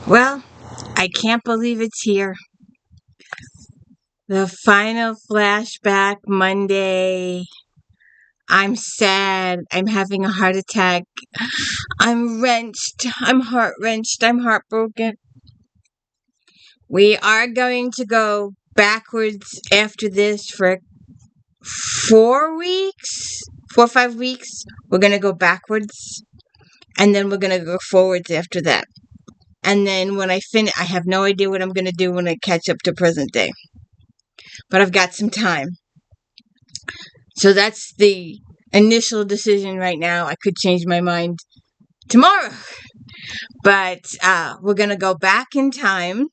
Well, I can't believe it's here. The final flashback Monday. I'm sad. I'm having a heart attack. I'm wrenched. I'm heart wrenched. I'm heartbroken. We are going to go backwards after this for 4 weeks, 4 or 5 weeks. We're going to go backwards and then we're going to go forwards after that. And then when I finish, I have no idea what I'm going to do when I catch up to present day. But I've got some time. So that's the initial decision right now. I could change my mind tomorrow. But we're going to go back in time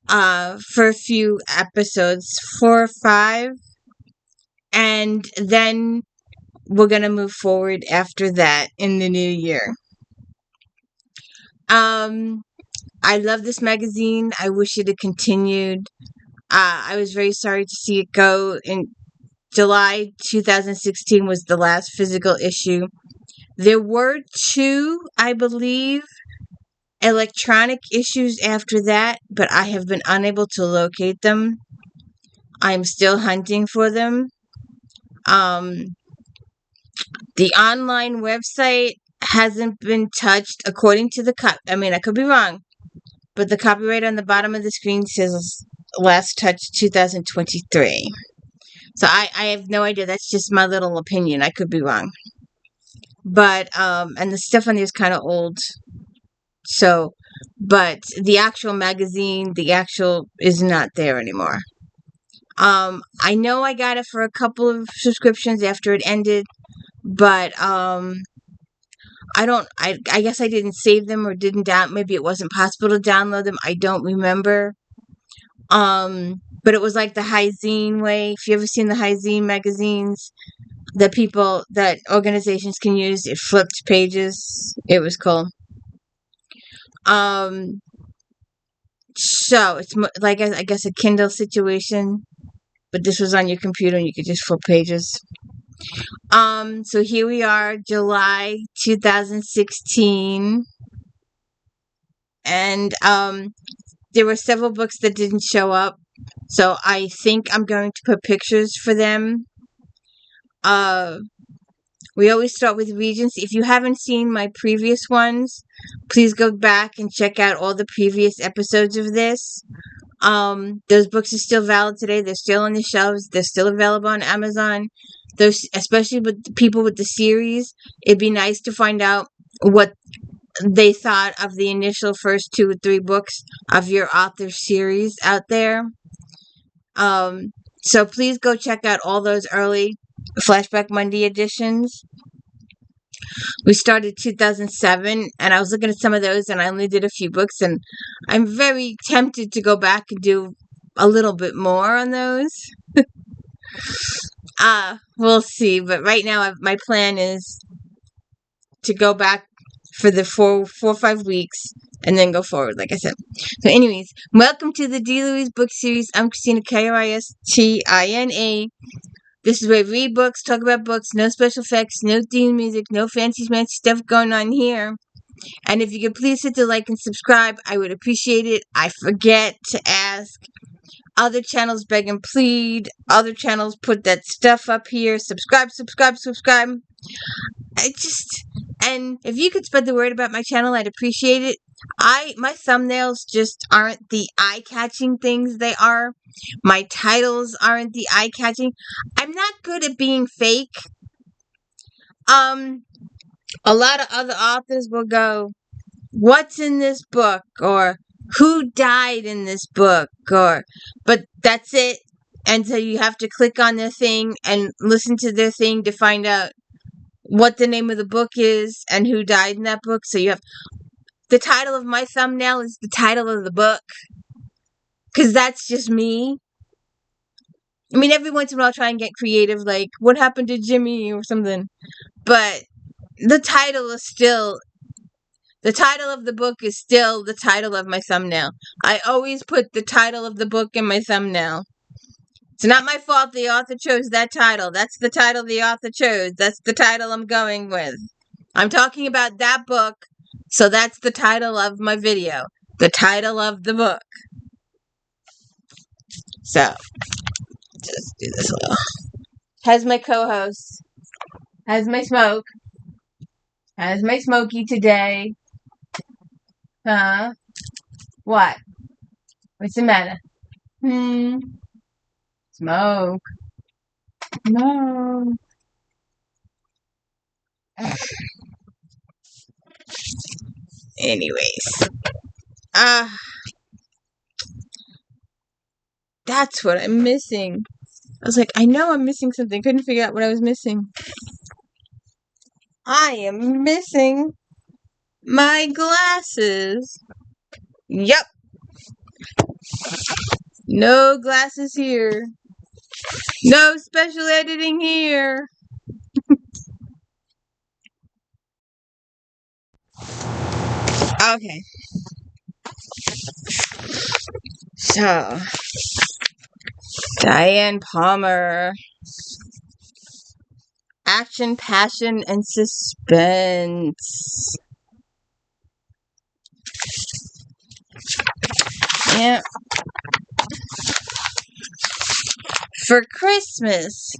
for a few episodes, 4 or 5. And then we're going to move forward after that in the new year. I love this magazine. I wish it had continued. I was very sorry to see it go. In July 2016 was the last physical issue. There were 2, I believe, electronic issues after that, but I have been unable to locate them. I'm still hunting for them. The online website hasn't been touched according to the I could be wrong, but the copyright on the bottom of the screen says last touched 2023. So I have no idea. That's just my little opinion. I could be wrong. But and the stuff on there is kind of old. So, but the actual magazine, the actual is not there anymore. I know I got it for a couple of subscriptions after it ended, but I guess I didn't save them or didn't maybe it wasn't possible to download them. I don't remember. But it was like the High Zine way. If you ever seen the High Zine magazines that organizations can use, it flipped pages. It was cool. So it's like I guess a Kindle situation, but this was on your computer and you could just flip pages. So here we are, July 2016, and there were several books that didn't show up, so I think I'm going to put pictures for them. We always start with Regency. If you haven't seen my previous ones, please go back and check out all the previous episodes of this. Those books are still valid today. They're still on the shelves. They're still available on Amazon. Those, especially with the people with the series, it'd be nice to find out what they thought of the initial first 2 or 3 books of your author series out there. So please go check out all those early Flashback Monday editions. We started 2007, and I was looking at some of those, and I only did a few books, and I'm very tempted to go back and do a little bit more on those. We'll see, but right now my plan is to go back for the 4 or 5 weeks and then go forward, like I said. So anyways, welcome to the D. Louise book series. I'm Christina, Kristina. This is where we read books, talk about books, no special effects, no theme music, no fancy stuff going on here. And if you could please hit the like and subscribe, I would appreciate it. I forget to ask. Other channels beg and plead. Other channels put that stuff up here. Subscribe. And if you could spread the word about my channel, I'd appreciate it. My thumbnails just aren't the eye-catching things they are. My titles aren't the eye-catching. I'm not good at being fake. A lot of other authors will go, "What's in this book?" or "Who died in this book?" but that's it. And so you have to click on their thing and listen to their thing to find out what the name of the book is and who died in that book. So you have the title of my thumbnail is the title of the book, because that's just me. I mean, every once in a while I'll try and get creative, like "What happened to Jimmy?" or something. But the title of the book is still the title of my thumbnail. I always put the title of the book in my thumbnail. It's not my fault the author chose that title. That's the title the author chose. That's the title I'm going with. I'm talking about that book. So that's the title of my video. The title of the book. So, just do this a little. Has my co-host. Has my smoke. Has my smoky today. Huh? What? What's the matter? Smoke. No. Anyways. That's what I'm missing. I was like, I know I'm missing something. Couldn't figure out what I was missing. I am missing my glasses. Yep. No glasses here. No special editing here. Okay. So, Diane Palmer. Action, passion, and suspense. Yeah. For Christmas,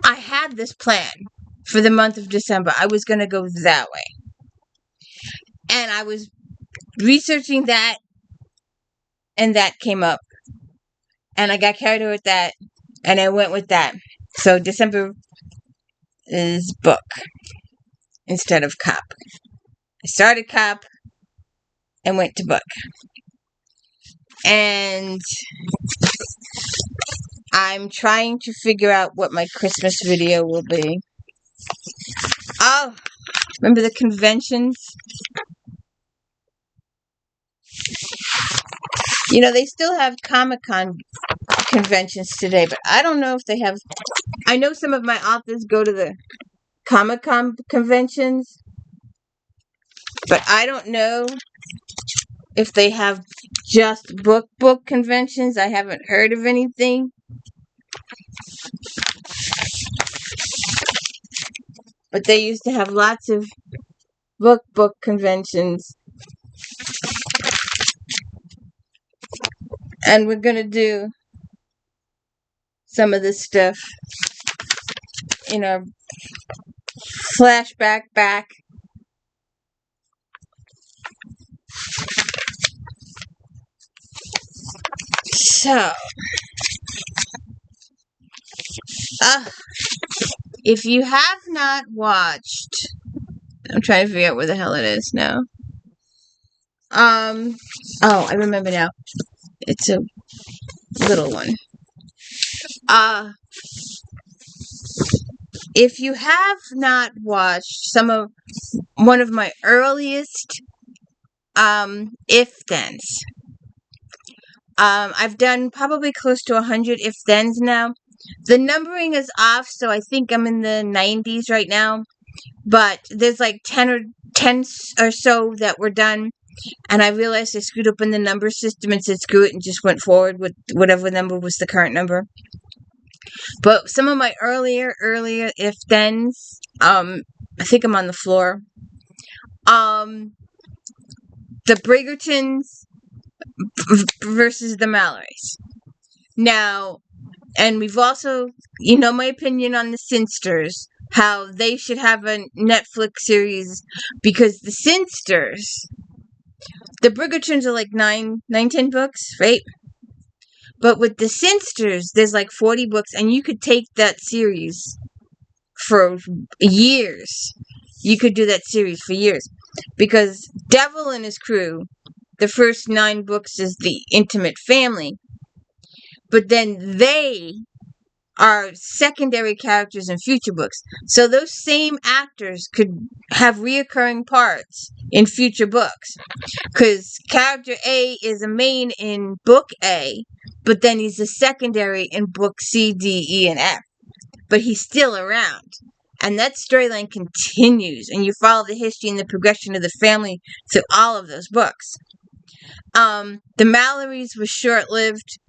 I had this plan for the month of December. I was going to go that way. And I was researching that, and that came up. And I got carried away with that, and I went with that. So December is book instead of cop. I started cop and went to book. And I'm trying to figure out what my Christmas video will be. Oh, remember the conventions? You know, they still have Comic-Con conventions today, but I don't know if they have. I know some of my authors go to the Comic-Con conventions, but I don't know if they have just book conventions. I haven't heard of anything. But they used to have lots of book conventions. And we're going to do some of this stuff in our flashback back. So, if you have not watched, I'm trying to figure out where the hell it is now. Oh, I remember now. It's a little one. If you have not watched one of my earliest if-thens, I've done probably close to 100 if-thens now. The numbering is off, so I think I'm in the 90s right now. But there's like 10 or so that were done. And I realized I screwed up in the number system and said screw it and just went forward with whatever number was the current number. But some of my earlier if-thens, I think I'm on the floor. The Bridgertons versus the Mallorys. Now, and we've also, you know my opinion on the Sinsters, how they should have a Netflix series, because the Sinsters, the Bridgertons are like 10 books, right? But with the Sinsters, there's like 40 books, and you could take that series for years. You could do that series for years. Because Devil and his crew, the first 9 books is the intimate family. But then they are secondary characters in future books. So those same actors could have reoccurring parts in future books. Because character A is a main in book A, but then he's a secondary in book C, D, E, and F. But he's still around. And that storyline continues, and you follow the history and the progression of the family through all of those books. The Mallorys was short-lived.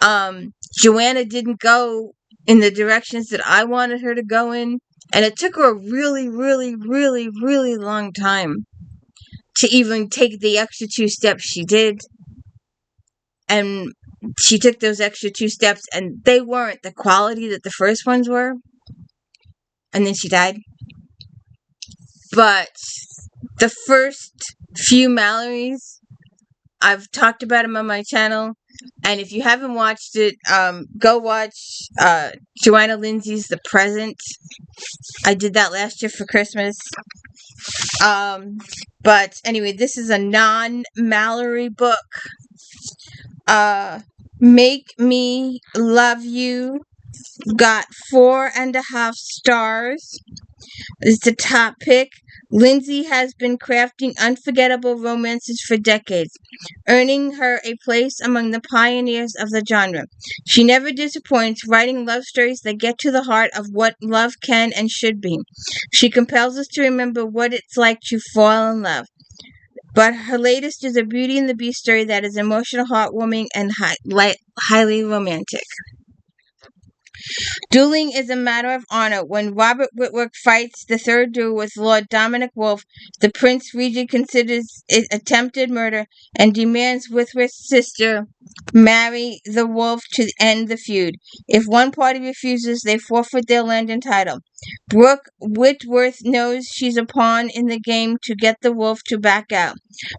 Joanna didn't go in the directions that I wanted her to go in, and it took her a really, really, really, really long time to even take the extra 2 steps she did. And she took those extra 2 steps, and they weren't the quality that the first ones were. And then she died. But the first few Mallorys, I've talked about them on my channel. And if you haven't watched it, go watch Joanna Lindsay's The Present. I did that last year for Christmas. But anyway, this is a non-Mallory book. Make Me Love You got 4.5 stars. It's the top pick. Lindsay has been crafting unforgettable romances for decades, earning her a place among the pioneers of the genre. She never disappoints, writing love stories that get to the heart of what love can and should be. She compels us to remember what it's like to fall in love. But her latest is a Beauty and the Beast story that is emotional, heartwarming, and highly romantic. Dueling is a matter of honor. When Robert Whitworth fights the third duel with Lord Dominic Wolfe, the Prince Regent considers it attempted murder and demands Whitworth's sister marry the Wolfe to end the feud. If one party refuses, they forfeit their land and title. Brooke Whitworth knows she's a pawn in the game to get the Wolfe to back out.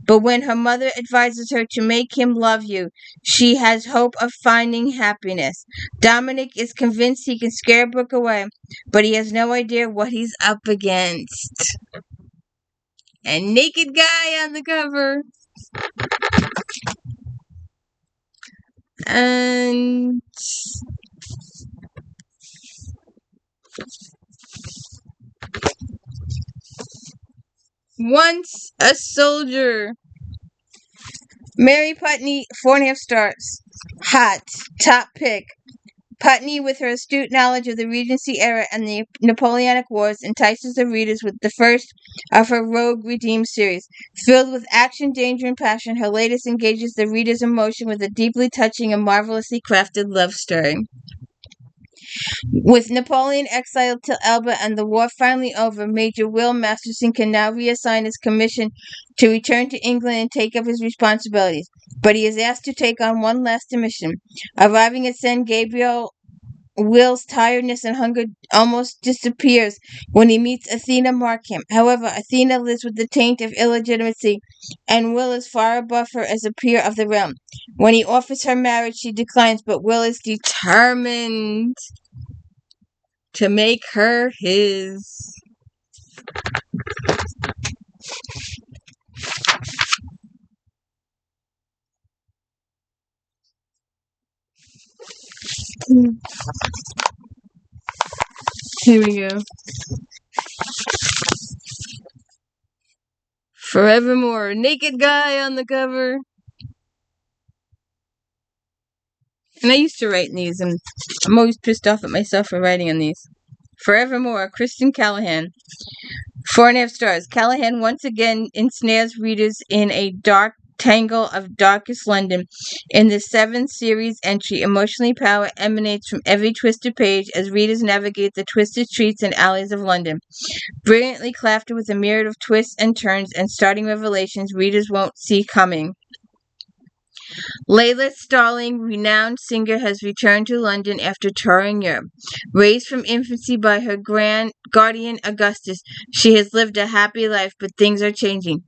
But when her mother advises her to make him love you, she has hope of finding happiness. Dominic is convinced he can scare Brooke away, but he has no idea what he's up against. And naked guy on the cover. And Once a Soldier. Mary Putney, 4.5 stars. Hot. Top pick. Putney, with her astute knowledge of the Regency era and the Napoleonic Wars, entices the readers with the first of her Rogue Redeemed series. Filled with action, danger, and passion, her latest engages the reader's emotion with a deeply touching and marvelously crafted love story. With Napoleon exiled to Elba and the war finally over, Major Will Masterson can now reassign his commission to return to England and take up his responsibilities. But he is asked to take on one last mission. Arriving at San Gabriel, Will's tiredness and hunger almost disappears when he meets Athena Markham. However, Athena lives with the taint of illegitimacy, and Will is far above her as a peer of the realm. When he offers her marriage, she declines, but Will is determined to make her his. Here we go. Forevermore. Naked guy on the cover. And I used to write in these, and I'm always pissed off at myself for writing on these. Forevermore. Kristen Callahan. 4.5 stars. Callahan once again ensnares readers in a dark tangle of darkest London. In the 7th series entry, emotionally power emanates from every twisted page as readers navigate the twisted streets and alleys of London. Brilliantly crafted with a myriad of twists and turns and starting revelations readers won't see coming. Layla Starling, renowned singer, has returned to London after touring Europe. Raised from infancy by her guardian Augustus, she has lived a happy life, but things are changing.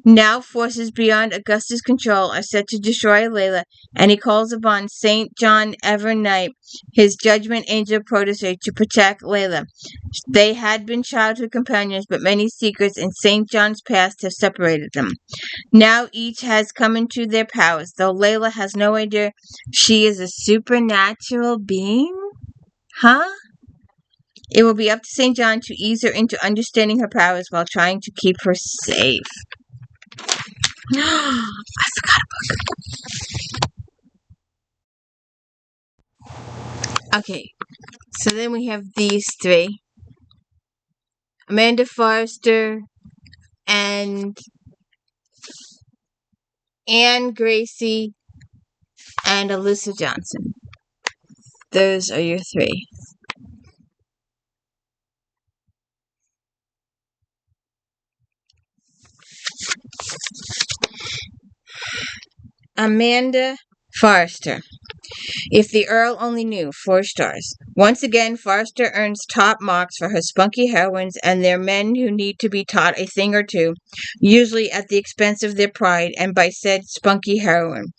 Now forces beyond Augustus' control are set to destroy Layla, and he calls upon St. John Evernight, his judgment angel protege, to protect Layla. They had been childhood companions, but many secrets in St. John's past have separated them. Now each has come into their powers, though Layla has no idea she is a supernatural being? Huh? It will be up to St. John to ease her into understanding her powers while trying to keep her safe. I forgot a book. Okay, so then we have these three. Amanda Forrester and Anne Gracie and Alyssa Johnson. Those are your three. Amanda Forrester. If the Earl only knew, 4 stars. Once again, Forrester earns top marks for her spunky heroines and their men who need to be taught a thing or two, usually at the expense of their pride and by said spunky heroine.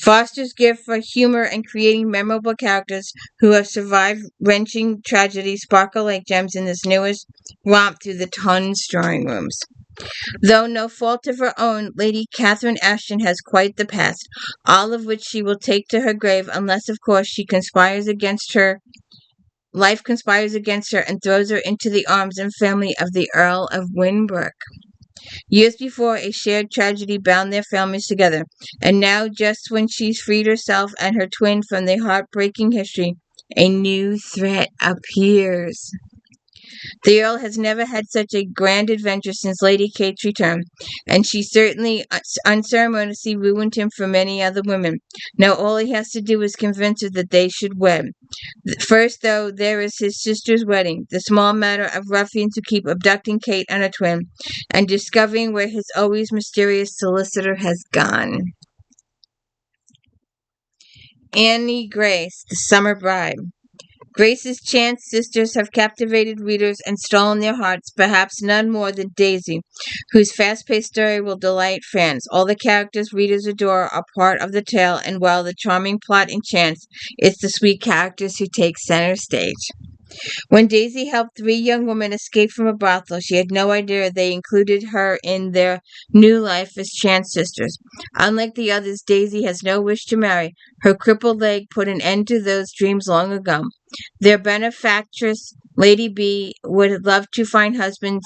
Foster's gift for humor and creating memorable characters who have survived wrenching tragedy sparkle like gems in this newest romp through the Tons drawing rooms. Though no fault of her own, Lady Catherine Ashton has quite the past, all of which she will take to her grave unless, of course, life conspires against her and throws her into the arms and family of the Earl of Winbrook. Years before, a shared tragedy bound their families together, and now, just when she's freed herself and her twin from the heartbreaking history, a new threat appears. The Earl has never had such a grand adventure since Lady Kate's return, and she certainly unceremoniously ruined him for many other women. Now all he has to do is convince her that they should wed. First, though, there is his sister's wedding, the small matter of ruffians who keep abducting Kate and her twin, and discovering where his always mysterious solicitor has gone. Annie Grace, the Summer Bride. Grace's chance sisters have captivated readers and stolen their hearts, perhaps none more than Daisy, whose fast-paced story will delight fans. All the characters readers adore are part of the tale, and while the charming plot enchants, it's the sweet characters who take center stage. When Daisy helped 3 young women escape from a brothel, she had no idea they included her in their new life as chance sisters. Unlike the others, Daisy has no wish to marry. Her crippled leg put an end to those dreams long ago. Their benefactress, Lady B, would love to find husbands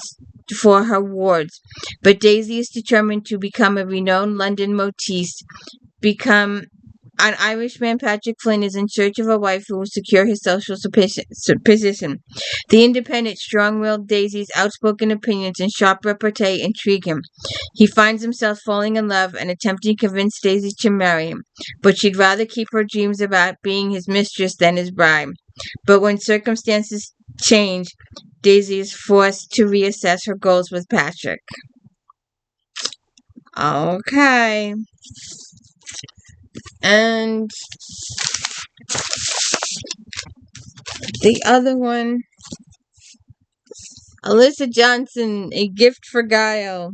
for her wards, but Daisy is determined to become a renowned London motiste. An Irishman, Patrick Flynn, is in search of a wife who will secure his social position. The independent, strong-willed Daisy's outspoken opinions and sharp repartee intrigue him. He finds himself falling in love and attempting to convince Daisy to marry him, but she'd rather keep her dreams about being his mistress than his bride. But when circumstances change, Daisy is forced to reassess her goals with Patrick. Okay. And the other one, Alyssa Johnson, A Gift for Guile.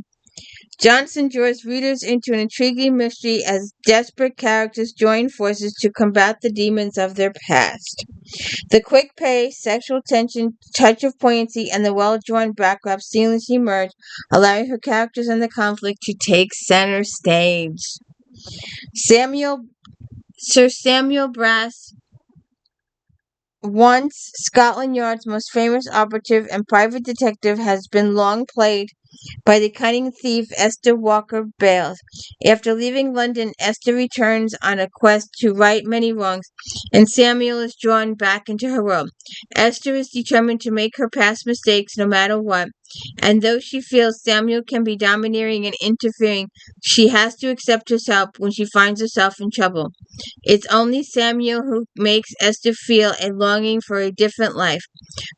Johnson draws readers into an intriguing mystery as desperate characters join forces to combat the demons of their past. The quick pace, sexual tension, touch of poignancy, and the well-drawn backdrop seamlessly merge, allowing her characters and the conflict to take center stage. Sir Samuel Brass, once Scotland Yard's most famous operative and private detective, has been long played by the cunning thief Esther Walker Bales. After leaving London, Esther returns on a quest to right many wrongs, and Samuel is drawn back into her world. Esther is determined to make her past mistakes no matter what, and though she feels Samuel can be domineering and interfering, she has to accept his help when she finds herself in trouble. It's only Samuel who makes Esther feel a longing for a different life.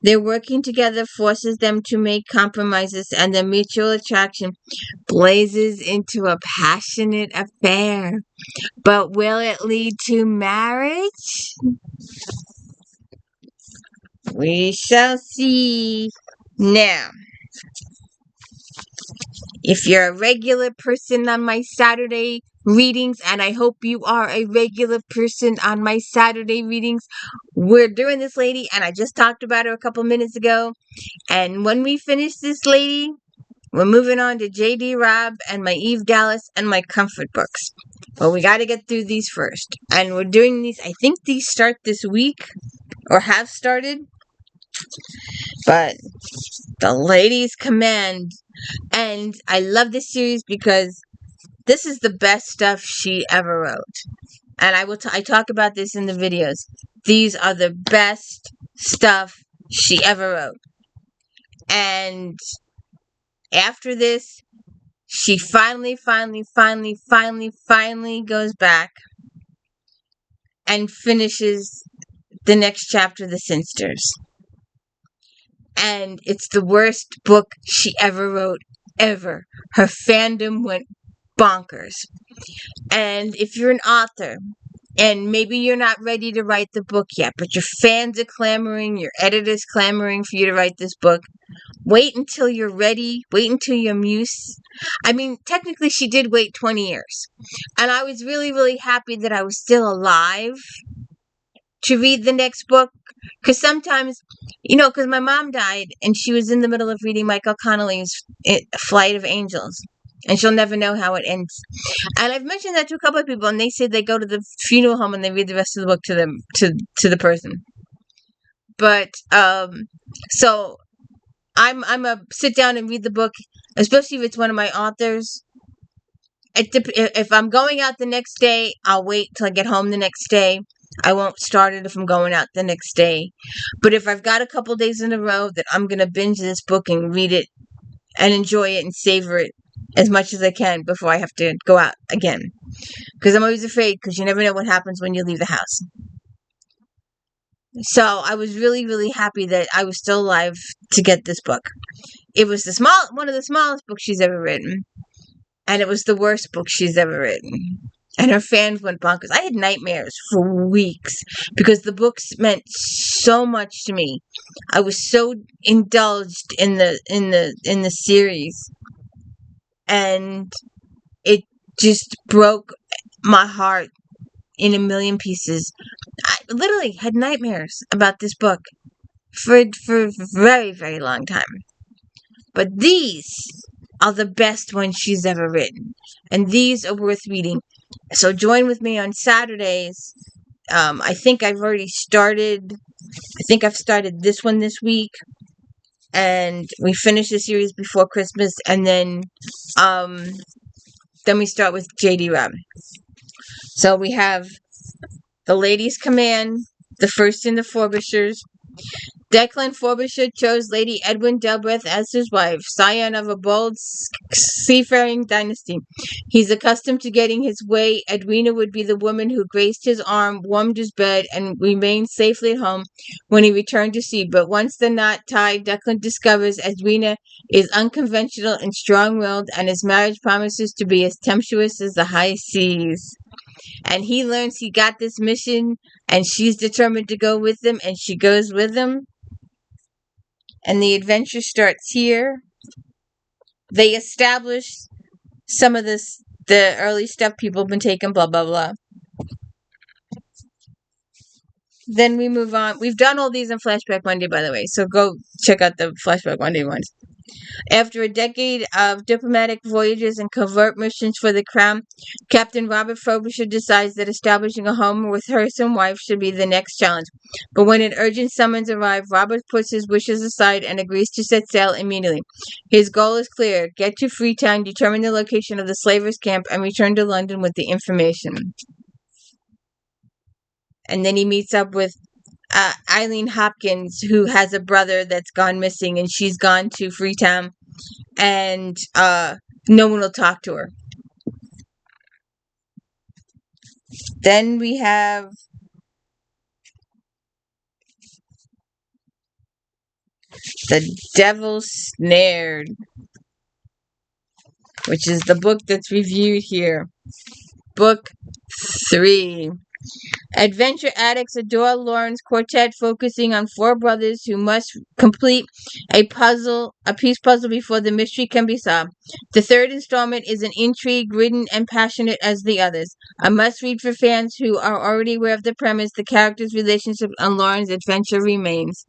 Their working together forces them to make compromises, and their mutual attraction blazes into a passionate affair. But will it lead to marriage? We shall see. Now, if you're a regular person on my Saturday readings, and I hope you are a regular person on my Saturday readings, we're doing this lady, and I just talked about her a couple minutes ago. And when we finish this lady, we're moving on to J.D. Robb and my Eve Dallas and my comfort books. But we got to get through these first. And we're doing these, I think these start this week, or have started. But the ladies command. And I love this series because this is the best stuff she ever wrote. And I talk about this in the videos. These are the best stuff she ever wrote. And after this, she finally goes back and finishes the next chapter, The Sinsters. And it's the worst book she ever wrote, ever. Her fandom went bonkers. And if you're an author, and maybe you're not ready to write the book yet, but your fans are clamoring, your editor's clamoring for you to write this book, wait until you're ready. Wait until your muse. I mean, technically, she did wait 20 years. And I was really, really happy that I was still alive to read the next book. Because sometimes, because my mom died and she was in the middle of reading Michael Connelly's Flight of Angels. And she'll never know how it ends. And I've mentioned that to a couple of people, and they say they go to the funeral home and they read the rest of the book to them to the person. But so I'm a sit down and read the book, especially if it's one of my authors. If I'm going out the next day, I'll wait till I get home the next day. I won't start it if I'm going out the next day. But if I've got a couple days in a row that I'm going to binge this book and read it and enjoy it and savor it as much as I can before I have to go out again. Because I'm always afraid, because you never know what happens when you leave the house. So I was really, really happy that I was still alive to get this book. It was one of the smallest books she's ever written. And it was the worst book she's ever written. And her fans went bonkers. I had nightmares for weeks because the books meant so much to me. I was so indulged in the series, and it just broke my heart in a million pieces. I literally had nightmares about this book for a very, very long time. But these are the best ones she's ever written, and these are worth reading. So join with me on Saturdays. I think I've started this one this week, and we finish the series before Christmas, and then we start with J.D. Robb. So we have The Lady's Command, the first in the Forbishers. Declan Frobisher chose Lady Edwin Delbreth as his wife, scion of a bold seafaring dynasty. He's accustomed to getting his way. Edwina would be the woman who graced his arm, warmed his bed, and remained safely at home when he returned to sea. But once the knot tied, Declan discovers Edwina is unconventional and strong-willed, and his marriage promises to be as tempestuous as the high seas. And he learns he got this mission, and she's determined to go with him, and she goes with him. And the adventure starts here. They establish some of the early stuff people have been taking, blah, blah, blah. Then we move on. We've done all these in Flashback Monday, by the way, so go check out the Flashback Monday ones. After a decade of diplomatic voyages and covert missions for the Crown, Captain Robert Frobisher decides that establishing a home with her wife should be the next challenge. But when an urgent summons arrives, Robert puts his wishes aside and agrees to set sail immediately. His goal is clear: get to Freetown, determine the location of the slavers' camp, and return to London with the information. And then he meets up with Eileen Hopkins, who has a brother that's gone missing, and she's gone to Freetown, and no one will talk to her. Then we have The Devil Snared, which is the book that's reviewed here. Book 3. Adventure addicts adore Lauren's quartet, focusing on 4 brothers who must complete a peace puzzle before the mystery can be solved. The 3rd installment is an intrigue-ridden and passionate as the others. A must-read for fans who are already aware of the premise, the characters' relationship, and Lauren's adventure remains.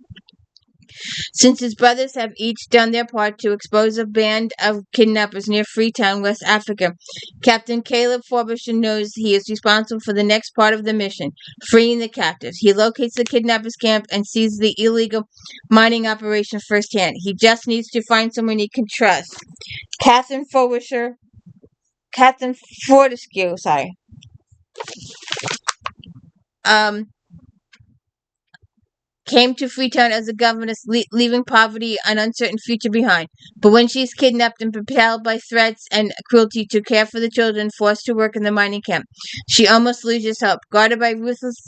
Since his brothers have each done their part to expose a band of kidnappers near Freetown, West Africa, Captain Caleb Frobisher knows he is responsible for the next part of the mission, freeing the captives. He locates the kidnappers' camp and sees the illegal mining operation firsthand. He just needs to find someone he can trust. Captain Fortescue, came to Freetown as a governess, leaving poverty and uncertain future behind. But when she's kidnapped and propelled by threats and cruelty to care for the children forced to work in the mining camp, she almost loses hope. Guarded by ruthless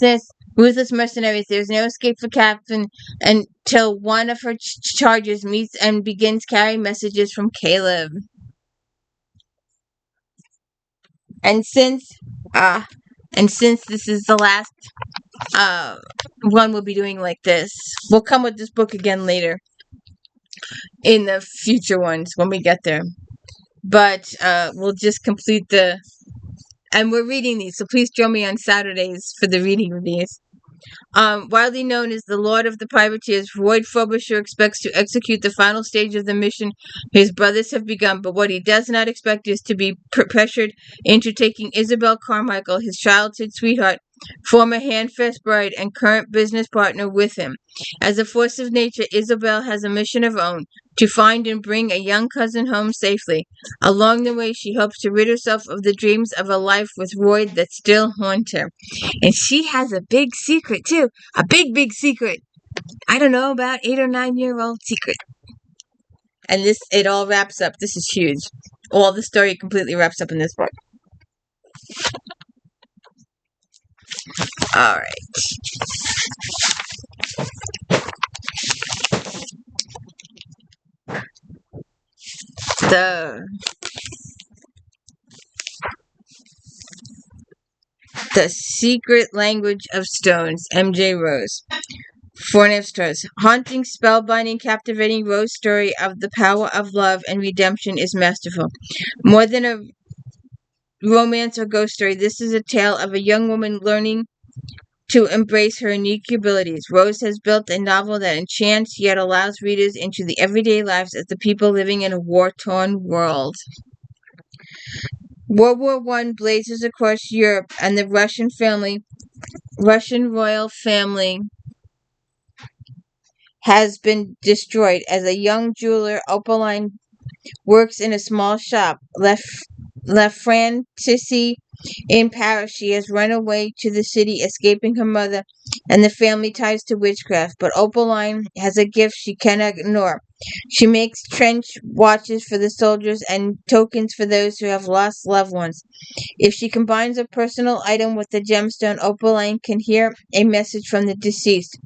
mercenaries, there is no escape for Captain until one of her charges meets and begins carrying messages from Caleb. And since uh and since this is the last uh one we'll be doing like this, we'll come with this book again later in the future ones when we get there. But we'll just complete the and we're reading these, so please join me on Saturdays for the reading of these. Widely known as the Lord of the Privateers, Royd Frobisher expects to execute the final stage of the mission his brothers have begun, but what he does not expect is to be pressured into taking Isabel Carmichael, his childhood sweetheart, former handfast bride, and current business partner with him. As a force of nature, Isabel has a mission of her own, to find and bring a young cousin home safely. Along the way, she hopes to rid herself of the dreams of a life with Royd that still haunt her. And she has a big secret, too. A big, big secret. I don't know, about 8 or 9-year-old secret. And it all wraps up. This is huge. All the story completely wraps up in this book. All right. The Secret Language of Stones, M.J. Rose. 4.5 stars. Haunting, spellbinding, captivating Rose story of the power of love and redemption is masterful. More than a romance or ghost story, this is a tale of a young woman learning to embrace her unique abilities. Rose has built a novel that enchants yet allows readers into the everyday lives of the people living in a war-torn world. World War I blazes across Europe, and the Russian royal family has been destroyed. As a young jeweler, Opaline works in a small shop, La Francisci in Paris. She has run away to the city, escaping her mother and the family ties to witchcraft. But Opaline has a gift she cannot ignore. She makes trench watches for the soldiers and tokens for those who have lost loved ones. If she combines a personal item with the gemstone, Opaline can hear a message from the deceased.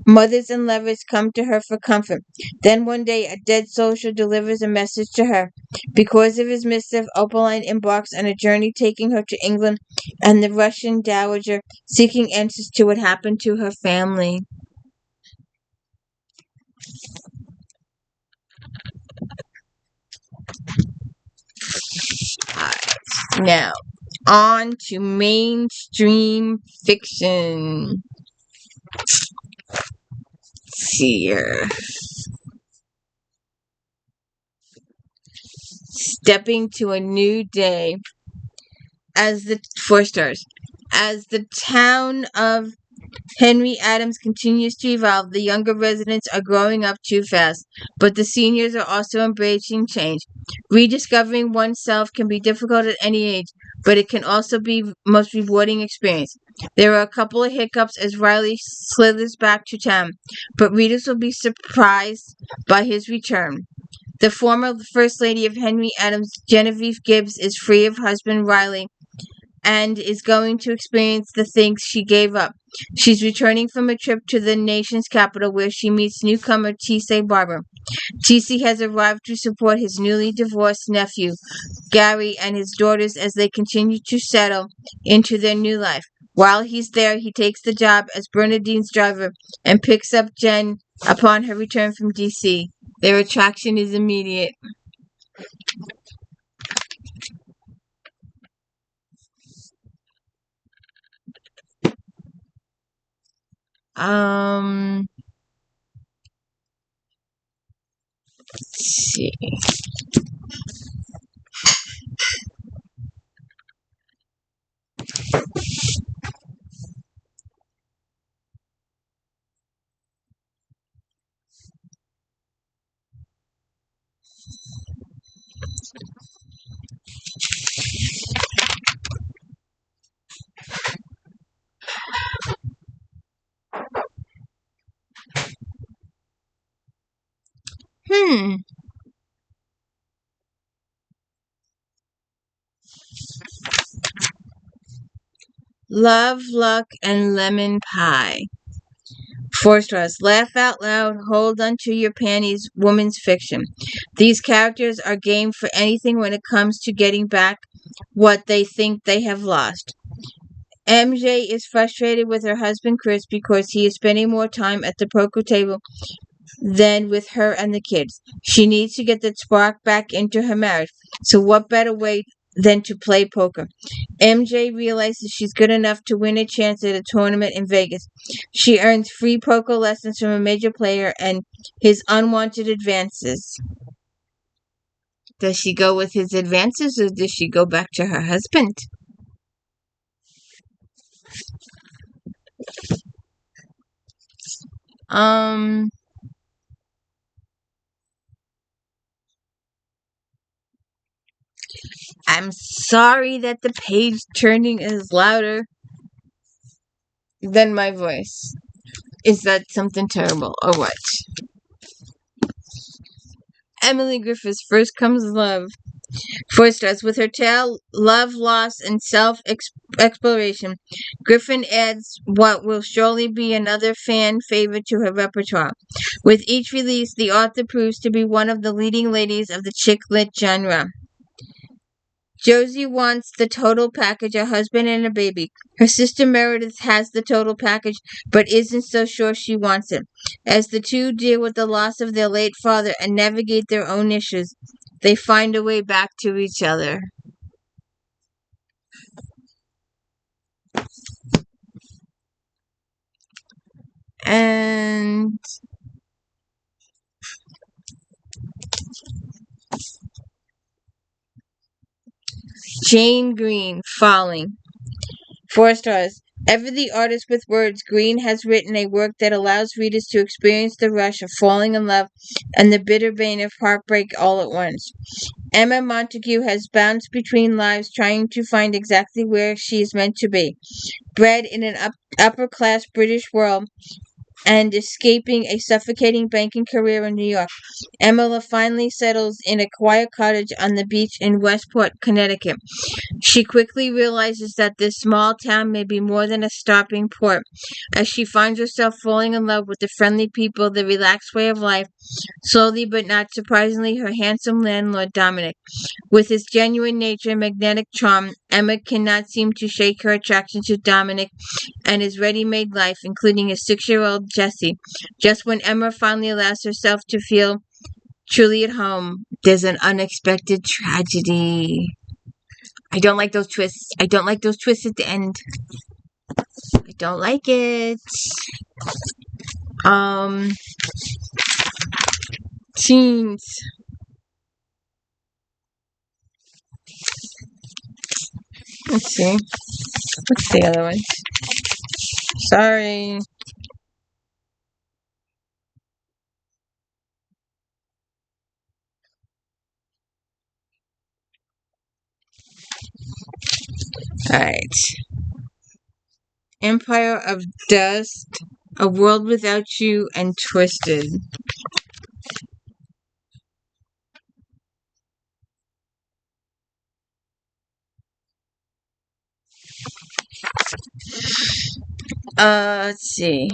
Mothers and lovers come to her for comfort. Then one day, a dead soldier delivers a message to her. Because of his missive, Opaline embarks on a journey taking her to England and the Russian dowager, seeking answers to what happened to her family. Now, on to mainstream fiction. Let's see here. Stepping to a new day. As the 4 stars. As the town of Henry Adams continues to evolve, the younger residents are growing up too fast, but the seniors are also embracing change. Rediscovering oneself can be difficult at any age, but it can also be the most rewarding experience. There are a couple of hiccups as Riley slithers back to town, but readers will be surprised by his return. The former First Lady of Henry Adams, Genevieve Gibbs, is free of husband Riley and is going to experience the things she gave up. She's returning from a trip to the nation's capital where she meets newcomer T.C. Barber. T.C. has arrived to support his newly divorced nephew, Gary, and his daughters as they continue to settle into their new life. While he's there, he takes the job as Bernadine's driver and picks up Jen upon her return from D.C. Their attraction is immediate. Let's see. Love, Luck, and Lemon Pie. 4 stars. Laugh out loud, hold onto your panties, woman's fiction. These characters are game for anything when it comes to getting back what they think they have lost. MJ is frustrated with her husband Chris because he is spending more time at the poker table than with her and the kids. She needs to get that spark back into her marriage. So what better way than to play poker? MJ realizes she's good enough to win a chance at a tournament in Vegas. She earns free poker lessons from a major player and his unwanted advances. Does she go with his advances or does she go back to her husband? Um, I'm sorry that the page turning is louder than my voice. Is that something terrible or what? Emily Griffiths first comes love. First starts with her tale, love, loss, and self-exploration. Griffin adds what will surely be another fan favorite to her repertoire. With each release, the author proves to be one of the leading ladies of the chick lit genre. Josie wants the total package, a husband and a baby. Her sister Meredith has the total package, but isn't so sure she wants it. As the two deal with the loss of their late father and navigate their own issues, they find a way back to each other. And Jane Green, Falling. 4 stars. Ever the artist with words, Green has written a work that allows readers to experience the rush of falling in love and the bitter pain of heartbreak all at once. Emma Montague has bounced between lives trying to find exactly where she is meant to be. Bred in an upper-class British world and escaping a suffocating banking career in New York, Emma finally settles in a quiet cottage on the beach in Westport, Connecticut. She quickly realizes that this small town may be more than a stopping port, as she finds herself falling in love with the friendly people, the relaxed way of life, slowly but not surprisingly, her handsome landlord Dominic. With his genuine nature and magnetic charm, Emma cannot seem to shake her attraction to Dominic and his ready-made life, including his 6-year-old Jessie. Just when Emma finally allows herself to feel truly at home, there's an unexpected tragedy. I don't like those twists. I don't like those twists at the end. I don't like it. Teens. Let's see. What's the other one? Sorry. Alright. Empire of Dust, A World Without You, and Twisted. Let's see.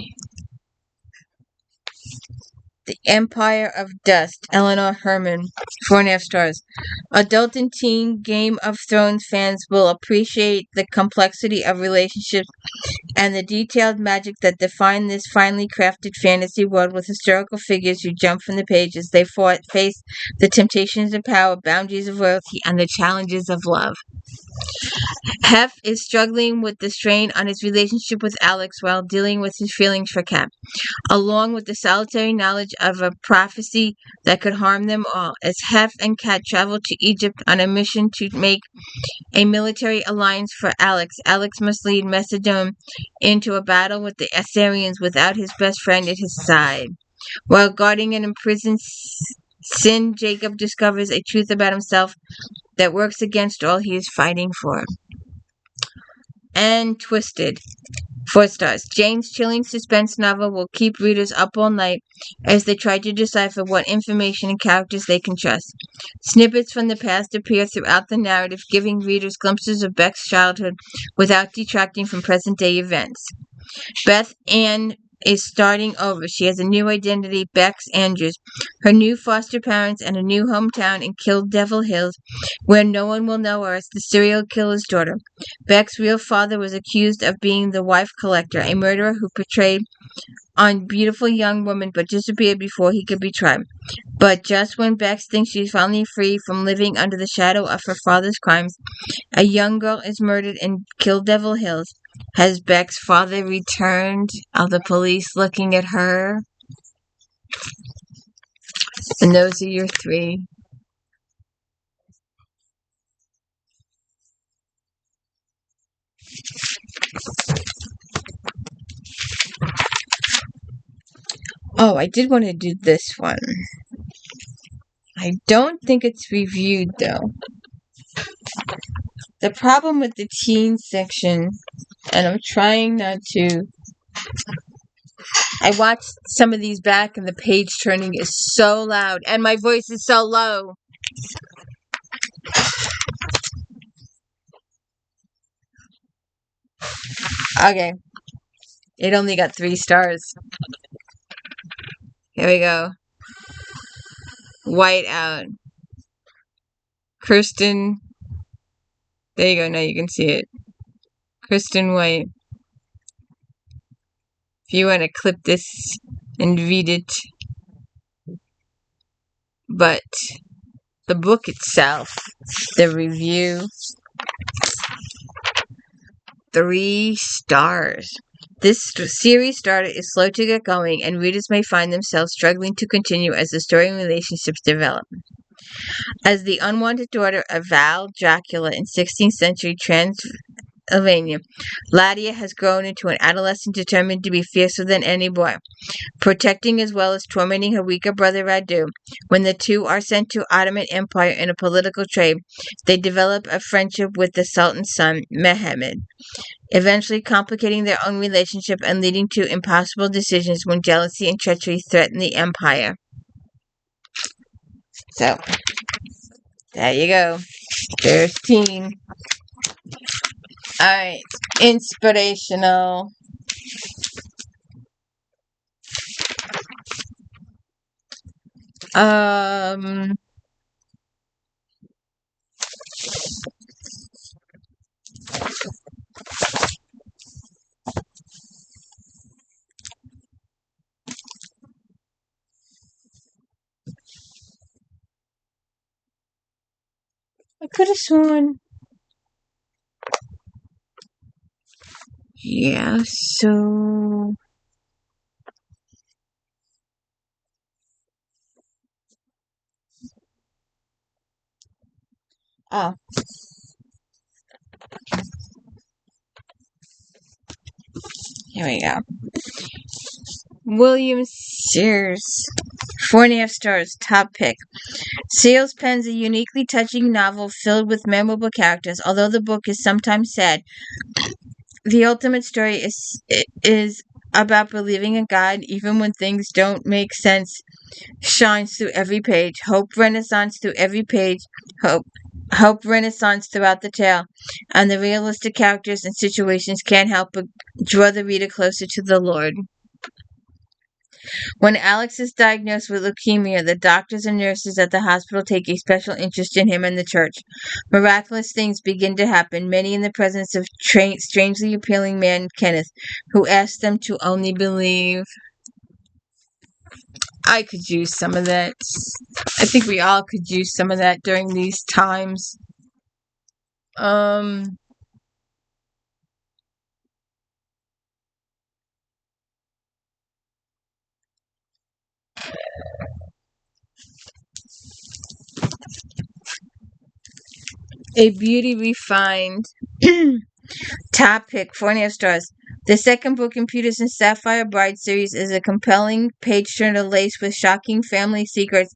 The Empire of Dust, Eleanor Herman, 4.5 stars. Adult and teen Game of Thrones fans will appreciate the complexity of relationships and the detailed magic that define this finely crafted fantasy world with historical figures who jump from the pages. They face the temptations of power, boundaries of royalty, and the challenges of love. Hef is struggling with the strain on his relationship with Alex while dealing with his feelings for Kat, along with the solitary knowledge of a prophecy that could harm them all. As Hef and Kat travel to Egypt on a mission to make a military alliance for Alex, Alex must lead Macedon into a battle with the Assyrians without his best friend at his side. While guarding an imprisoned Sin, Jacob discovers a truth about himself that works against all he is fighting for. And Twisted, 4 stars. Jane's chilling suspense novel will keep readers up all night as they try to decipher what information and characters they can trust. Snippets from the past appear throughout the narrative, giving readers glimpses of Beck's childhood without detracting from present-day events. Beth Ann is starting over. She has a new identity, Bex Andrews, her new foster parents, and a new hometown in Kill Devil Hills, where no one will know her as the serial killer's daughter. Beck's real father was accused of being the wife collector, a murderer who preyed on beautiful young women but disappeared before he could be tried. But just when Bex thinks she's finally free from living under the shadow of her father's crimes, a young girl is murdered in Kill Devil Hills. Has Beck's father returned? Are the police looking at her? And those are your three. Oh, I did want to do this one. I don't think it's reviewed, though. The problem with the teen section, and I'm trying not to... I watched some of these back, and the page turning is so loud, and my voice is so low. Okay. It only got 3 stars. Here we go. White out. Kirsten. There you go. Now you can see it. Kristen White. If you want to clip this and read it. But the book itself, the review, 3 stars. This series starter is slow to get going, and readers may find themselves struggling to continue as the story and relationships develop. As the unwanted daughter of Val Dracula in 16th century Transylvania, Ladia has grown into an adolescent determined to be fiercer than any boy, protecting as well as tormenting her weaker brother Radu. When the two are sent to Ottoman Empire in a political trade, they develop a friendship with the Sultan's son, Mehmed, eventually complicating their own relationship and leading to impossible decisions when jealousy and treachery threaten the empire. So, there you go. There's teen. Alright, inspirational. I could have sworn. Yeah, so... Oh. Here we go. William Sears. 4.5 stars. Top pick. Sears pens a uniquely touching novel filled with memorable characters. Although the book is sometimes sad, the ultimate story is about believing in God even when things don't make sense. Shines through every page. Hope renaissance through every page. Hope renaissance throughout the tale. And the realistic characters and situations can't help but draw the reader closer to the Lord. When Alex is diagnosed with leukemia, the doctors and nurses at the hospital take a special interest in him and the church. Miraculous things begin to happen, many in the presence of strangely appealing man Kenneth, who asks them to only believe. I could use some of that. I think we all could use some of that during these times. A beauty refined. Top pick, 4.5 stars. The second book in Peterson's Sapphire Bride series is a compelling page-turner laced with shocking family secrets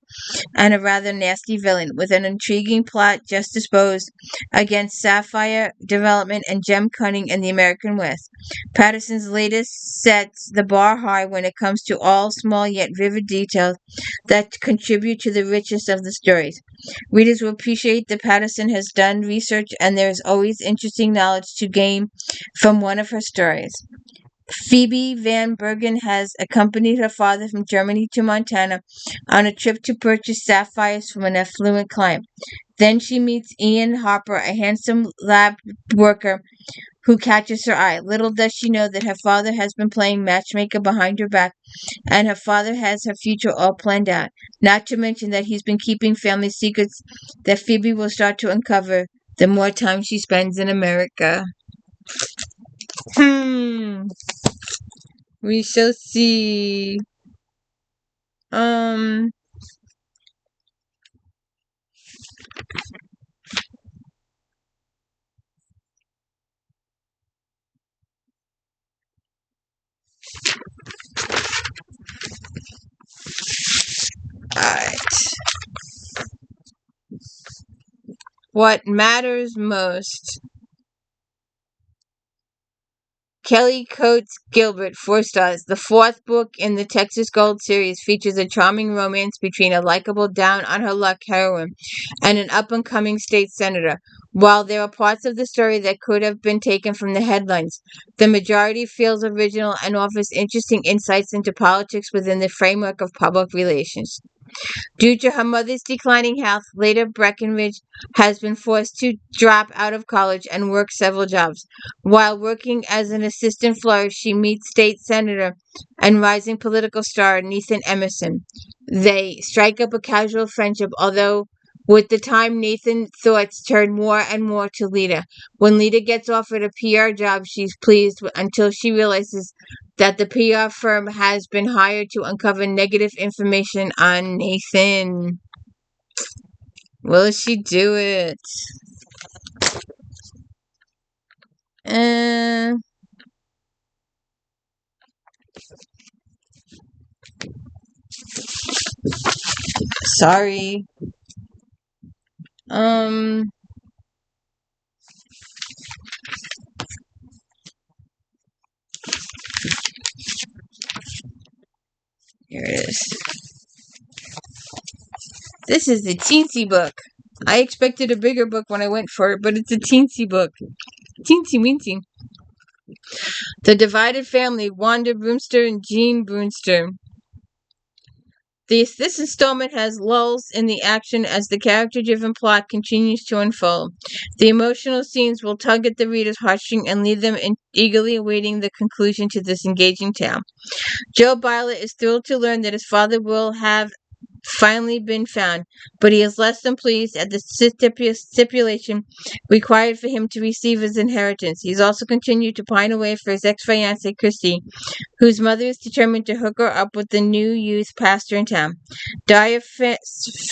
and a rather nasty villain, with an intriguing plot just disposed against sapphire development and gem cutting in the American West. Patterson's latest sets the bar high when it comes to all small yet vivid details that contribute to the richness of the stories. Readers will appreciate that Patterson has done research and there is always interesting knowledge to gain from one of her stories. Phoebe Van Bergen has accompanied her father from Germany to Montana on a trip to purchase sapphires from an affluent client. Then she meets Ian Harper, a handsome lab worker who catches her eye. Little does she know that her father has been playing matchmaker behind her back, and her father has her future all planned out. Not to mention that he's been keeping family secrets that Phoebe will start to uncover the more time she spends in America. Hmm. We shall see. Um. Alright. What matters most? Kelly Coates Gilbert, 4 stars. The fourth book in the Texas Gold series features a charming romance between a likable down-on-her-luck heroine and an up-and-coming state senator. While there are parts of the story that could have been taken from the headlines, the majority feels original and offers interesting insights into politics within the framework of public relations. Due to her mother's declining health, later Breckenridge has been forced to drop out of college and work several jobs. While working as an assistant florist, she meets state senator and rising political star Nathan Emerson. They strike up a casual friendship, although with the time Nathan's thoughts turn more and more to Lita. When Lita gets offered a PR job, she's pleased until she realizes that the PR firm has been hired to uncover negative information on Nathan. Will she do it? Uh, sorry. Um, here it is. This is the teensy book. I expected a bigger book when I went for it, but it's a teensy book. Teensy weensy. The Divided Family, Wanda Brewster and Jean Brewster. This installment has lulls in the action as the character-driven plot continues to unfold. The emotional scenes will tug at the reader's heartstring and leave them eagerly awaiting the conclusion to this engaging tale. Joe Byler is thrilled to learn that his father will have finally been found, but he is less than pleased at the stipulation required for him to receive his inheritance. He's also continued to pine away for his ex-fiancée, Christy, whose mother is determined to hook her up with the new youth pastor in town. Dire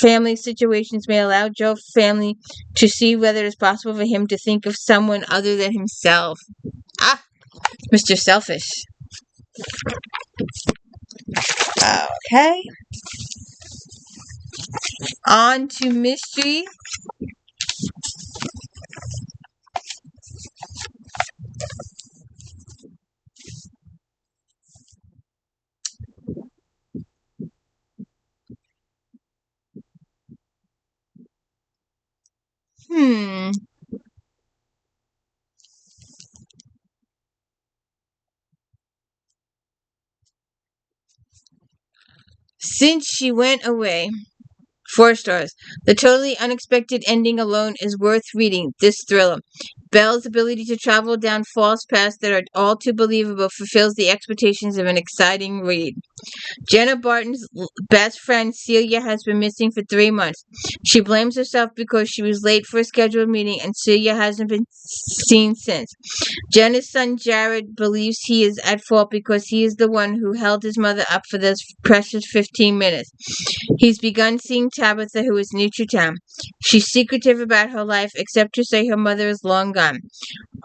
family situations may allow Joe's family to see whether it is possible for him to think of someone other than himself. Ah, Mr. Selfish. Okay. On to mystery. Hmm. Since she went away. 4 stars. The totally unexpected ending alone is worth reading this thriller. Belle's ability to travel down false paths that are all too believable fulfills the expectations of an exciting read. Jenna Barton's best friend Celia has been missing for 3 months. She blames herself because she was late for a scheduled meeting and Celia hasn't been seen since. Jenna's son Jared believes he is at fault because he is the one who held his mother up for those precious 15 minutes. He's begun seeing Tabitha, who is new to town. She's secretive about her life, except to say her mother is long gone.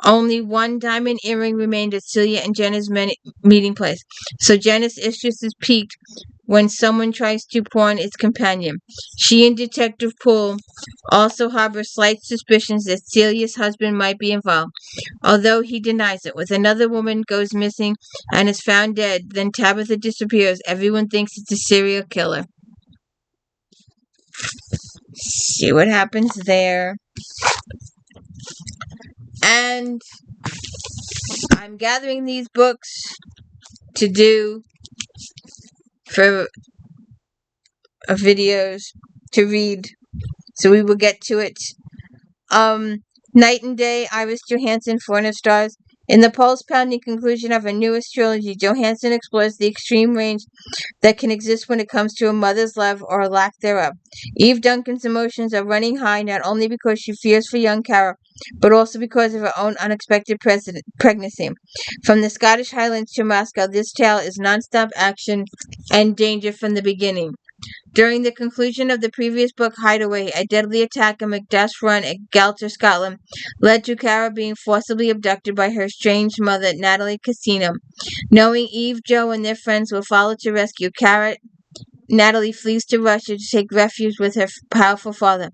Only one diamond earring remained at Celia and Jenna's meeting place, so Jenna's interest is piqued when someone tries to pawn its companion. She and Detective Poole also harbor slight suspicions that Celia's husband might be involved, although he denies it. With another woman goes missing and is found dead, then Tabitha disappears. Everyone thinks it's a serial killer. See what happens there. And I'm gathering these books to do for videos to read, so we will get to it. Night and Day, Iris Johansson, Foreigner Stars. In the pulse-pounding conclusion of her newest trilogy, Johansson explores the extreme range that can exist when it comes to a mother's love or lack thereof. Eve Duncan's emotions are running high not only because she fears for young Cara, but also because of her own unexpected pregnancy. From the Scottish Highlands to Moscow, this tale is non-stop action and danger from the beginning. During the conclusion of the previous book, Hideaway, a deadly attack on Macduff's Run at Galter, Scotland, led to Cara being forcibly abducted by her estranged mother, Natalie Cassino. Knowing Eve, Joe, and their friends will follow to rescue Cara, Natalie flees to Russia to take refuge with her powerful father.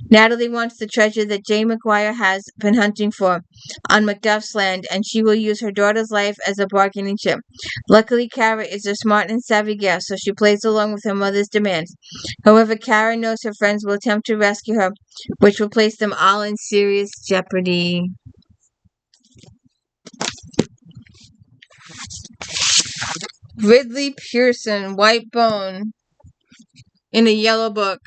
Natalie wants the treasure that Jay McGuire has been hunting for on Macduff's land, and she will use her daughter's life as a bargaining chip. Luckily, Cara is a smart and savvy girl, so she plays along with her mother's demands. However, Cara knows her friends will attempt to rescue her, which will place them all in serious jeopardy. Ridley Pearson, White Bone, in a yellow book.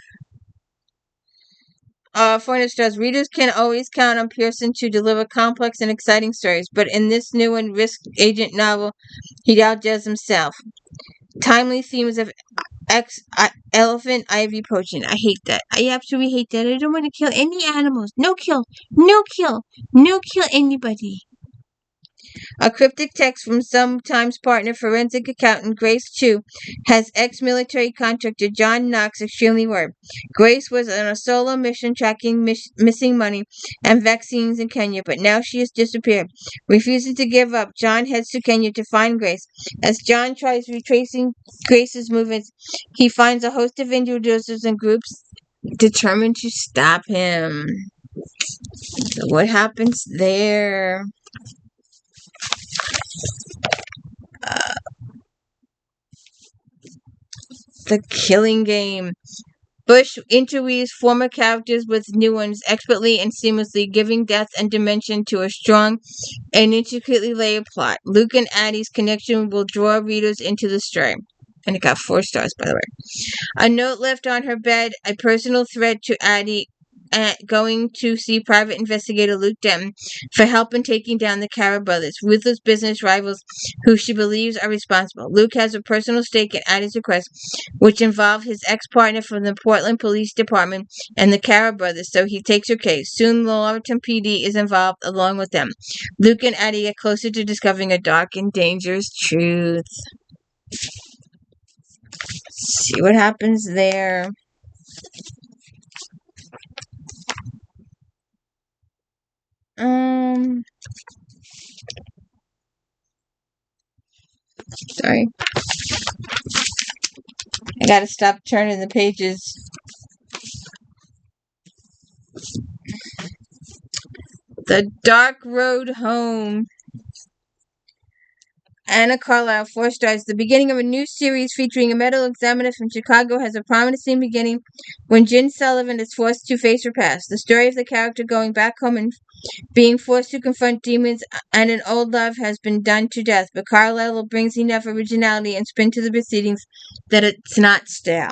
Foreigner Stars. Readers can always count on Pearson to deliver complex and exciting stories, but in this new and risk agent novel, he outdoes himself. Timely themes of elephant ivy poaching. I hate that. I absolutely hate that. I don't want to kill any animals. No kill. No kill. No kill anybody. A cryptic text from sometimes partner forensic accountant Grace Chu has ex-military contractor John Knox extremely worried. Grace was on a solo mission tracking missing money and vaccines in Kenya, but now she has disappeared. Refusing to give up, John heads to Kenya to find Grace. As John tries retracing Grace's movements, he finds a host of individuals and groups determined to stop him. So what happens there? The Killing Game. Bush interweaves former characters with new ones expertly and seamlessly, giving depth and dimension to a strong and intricately layered plot. Luke and Addie's connection will draw readers into the story. And it got 4 stars, by the way. A note left on her bed, a personal threat to Addie going to see private investigator Luke Denton for help in taking down the Cara brothers, ruthless business rivals who she believes are responsible. Luke has a personal stake in Addie's request, which involved his ex-partner from the Portland Police Department and the Cara brothers, so he takes her case. Soon, the Laurelton PD is involved along with them. Luke and Addie get closer to discovering a dark and dangerous truth. Let's see what happens there. Sorry. I gotta stop turning the pages. The Dark Road Home. Anna Carlisle, 4 stars. The beginning of a new series featuring a medical examiner from Chicago has a promising beginning when Jen Sullivan is forced to face her past. The story of the character going back home and being forced to confront demons and an old love has been done to death, but Carlisle brings enough originality and spin to the proceedings that it's not stale.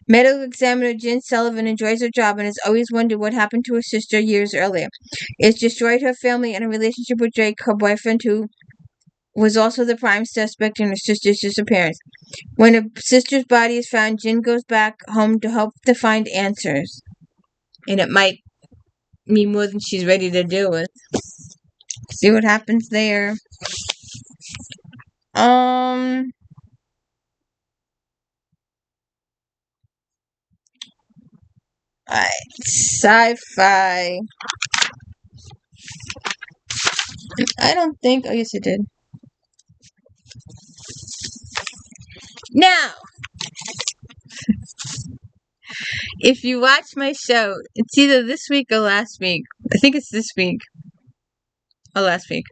Medical examiner Jen Sullivan enjoys her job and has always wondered what happened to her sister years earlier. It's destroyed her family and a relationship with Drake, her boyfriend, who was also the prime suspect in her sister's disappearance. When her sister's body is found, Jen goes back home to hope to find answers. And it might mean more than she's ready to deal with. See what happens there. Alright, sci-fi. I don't think. Oh, yes, it did. Now, if you watch my show, it's either this week or last week. I think it's this week. Or last week.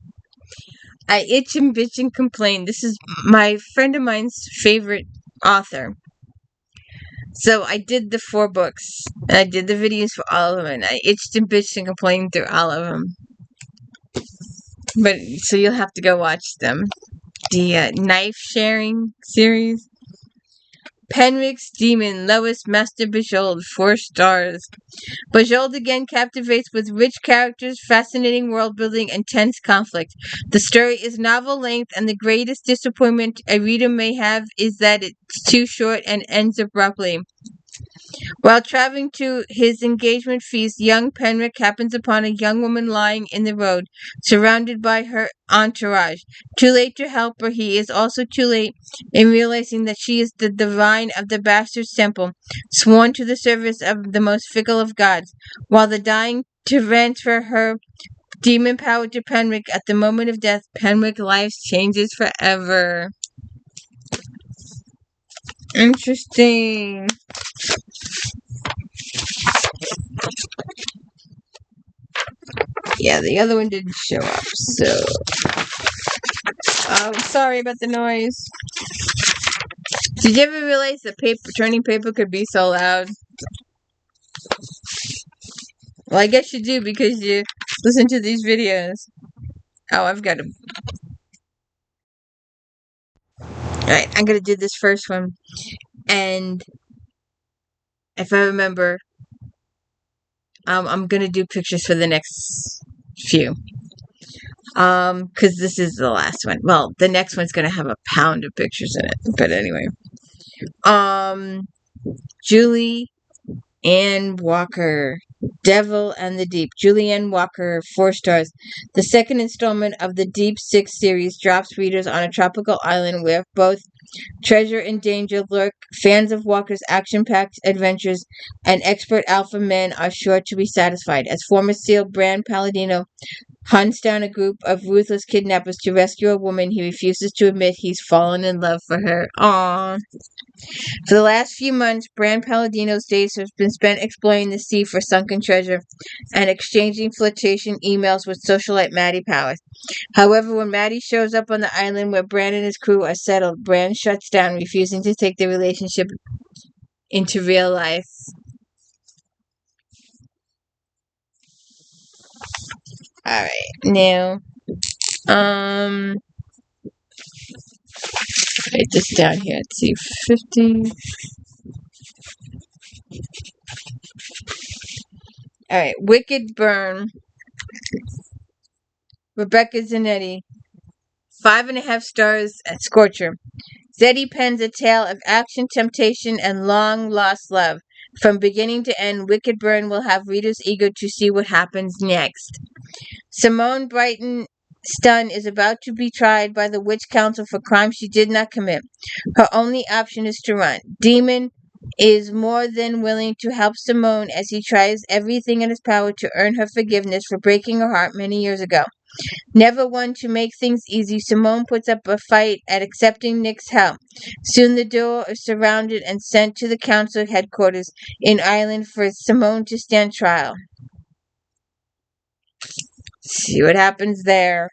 I itch and bitch and complain. This is my friend of mine's favorite author. So I did the 4 books. And I did the videos for all of them. And I itched and bitched and complained through all of them. But so you'll have to go watch them. The knife sharing series. Penrick's Demon, Lois Master Bejeweled, 4 stars. Bejeweled again captivates with rich characters, fascinating world building, and tense conflict. The story is novel length, and the greatest disappointment a reader may have is that it's too short and ends abruptly. While traveling to his engagement feast, young Penrick happens upon a young woman lying in the road, surrounded by her entourage. Too late to help her, he is also too late in realizing that she is the divine of the bastard's temple, sworn to the service of the most fickle of gods. While the dying to transfer her demon power to Penrick at the moment of death, Penrick's life changes forever. Interesting. Yeah, the other one didn't show up, so sorry about the noise. Did you ever realize that turning paper could be so loud? Well, I guess you do because you listen to these videos. Oh, I've got to. Alright, I'm gonna do this first one. And if I remember, I'm gonna do pictures for the next few. Because this is the last one. Well, the next one's gonna have a pound of pictures in it. But anyway. Julie Ann Walker, Devil and the Deep. Julianne Walker, 4 stars. The second installment of the Deep Six series drops readers on a tropical island where both treasure and danger lurk. Fans of Walker's action-packed adventures and expert alpha men are sure to be satisfied. As former SEAL Bran Palladino hunts down a group of ruthless kidnappers to rescue a woman, he refuses to admit he's fallen in love for her. Aww. For the last few months, Bran Palladino's days have been spent exploring the sea for sunken treasure and exchanging flirtation emails with socialite Maddie Powers. However, when Maddie shows up on the island where Bran and his crew are settled, Bran shuts down, refusing to take the relationship into real life. Alright, now, write this down here. Let's see, 50. Alright, Wicked Burn. Rebecca Zanetti. 5.5 stars at Scorcher. Zeddy pens a tale of action, temptation, and long-lost love. From beginning to end, Wicked Burn will have readers eager to see what happens next. Simone Brighton Stun is about to be tried by the Witch Council for crimes she did not commit. Her only option is to run. Demon is more than willing to help Simone as he tries everything in his power to earn her forgiveness for breaking her heart many years ago. Never one to make things easy, Simone puts up a fight at accepting Nick's help. Soon the duo is surrounded and sent to the council headquarters in Ireland for Simone to stand trial. See what happens there.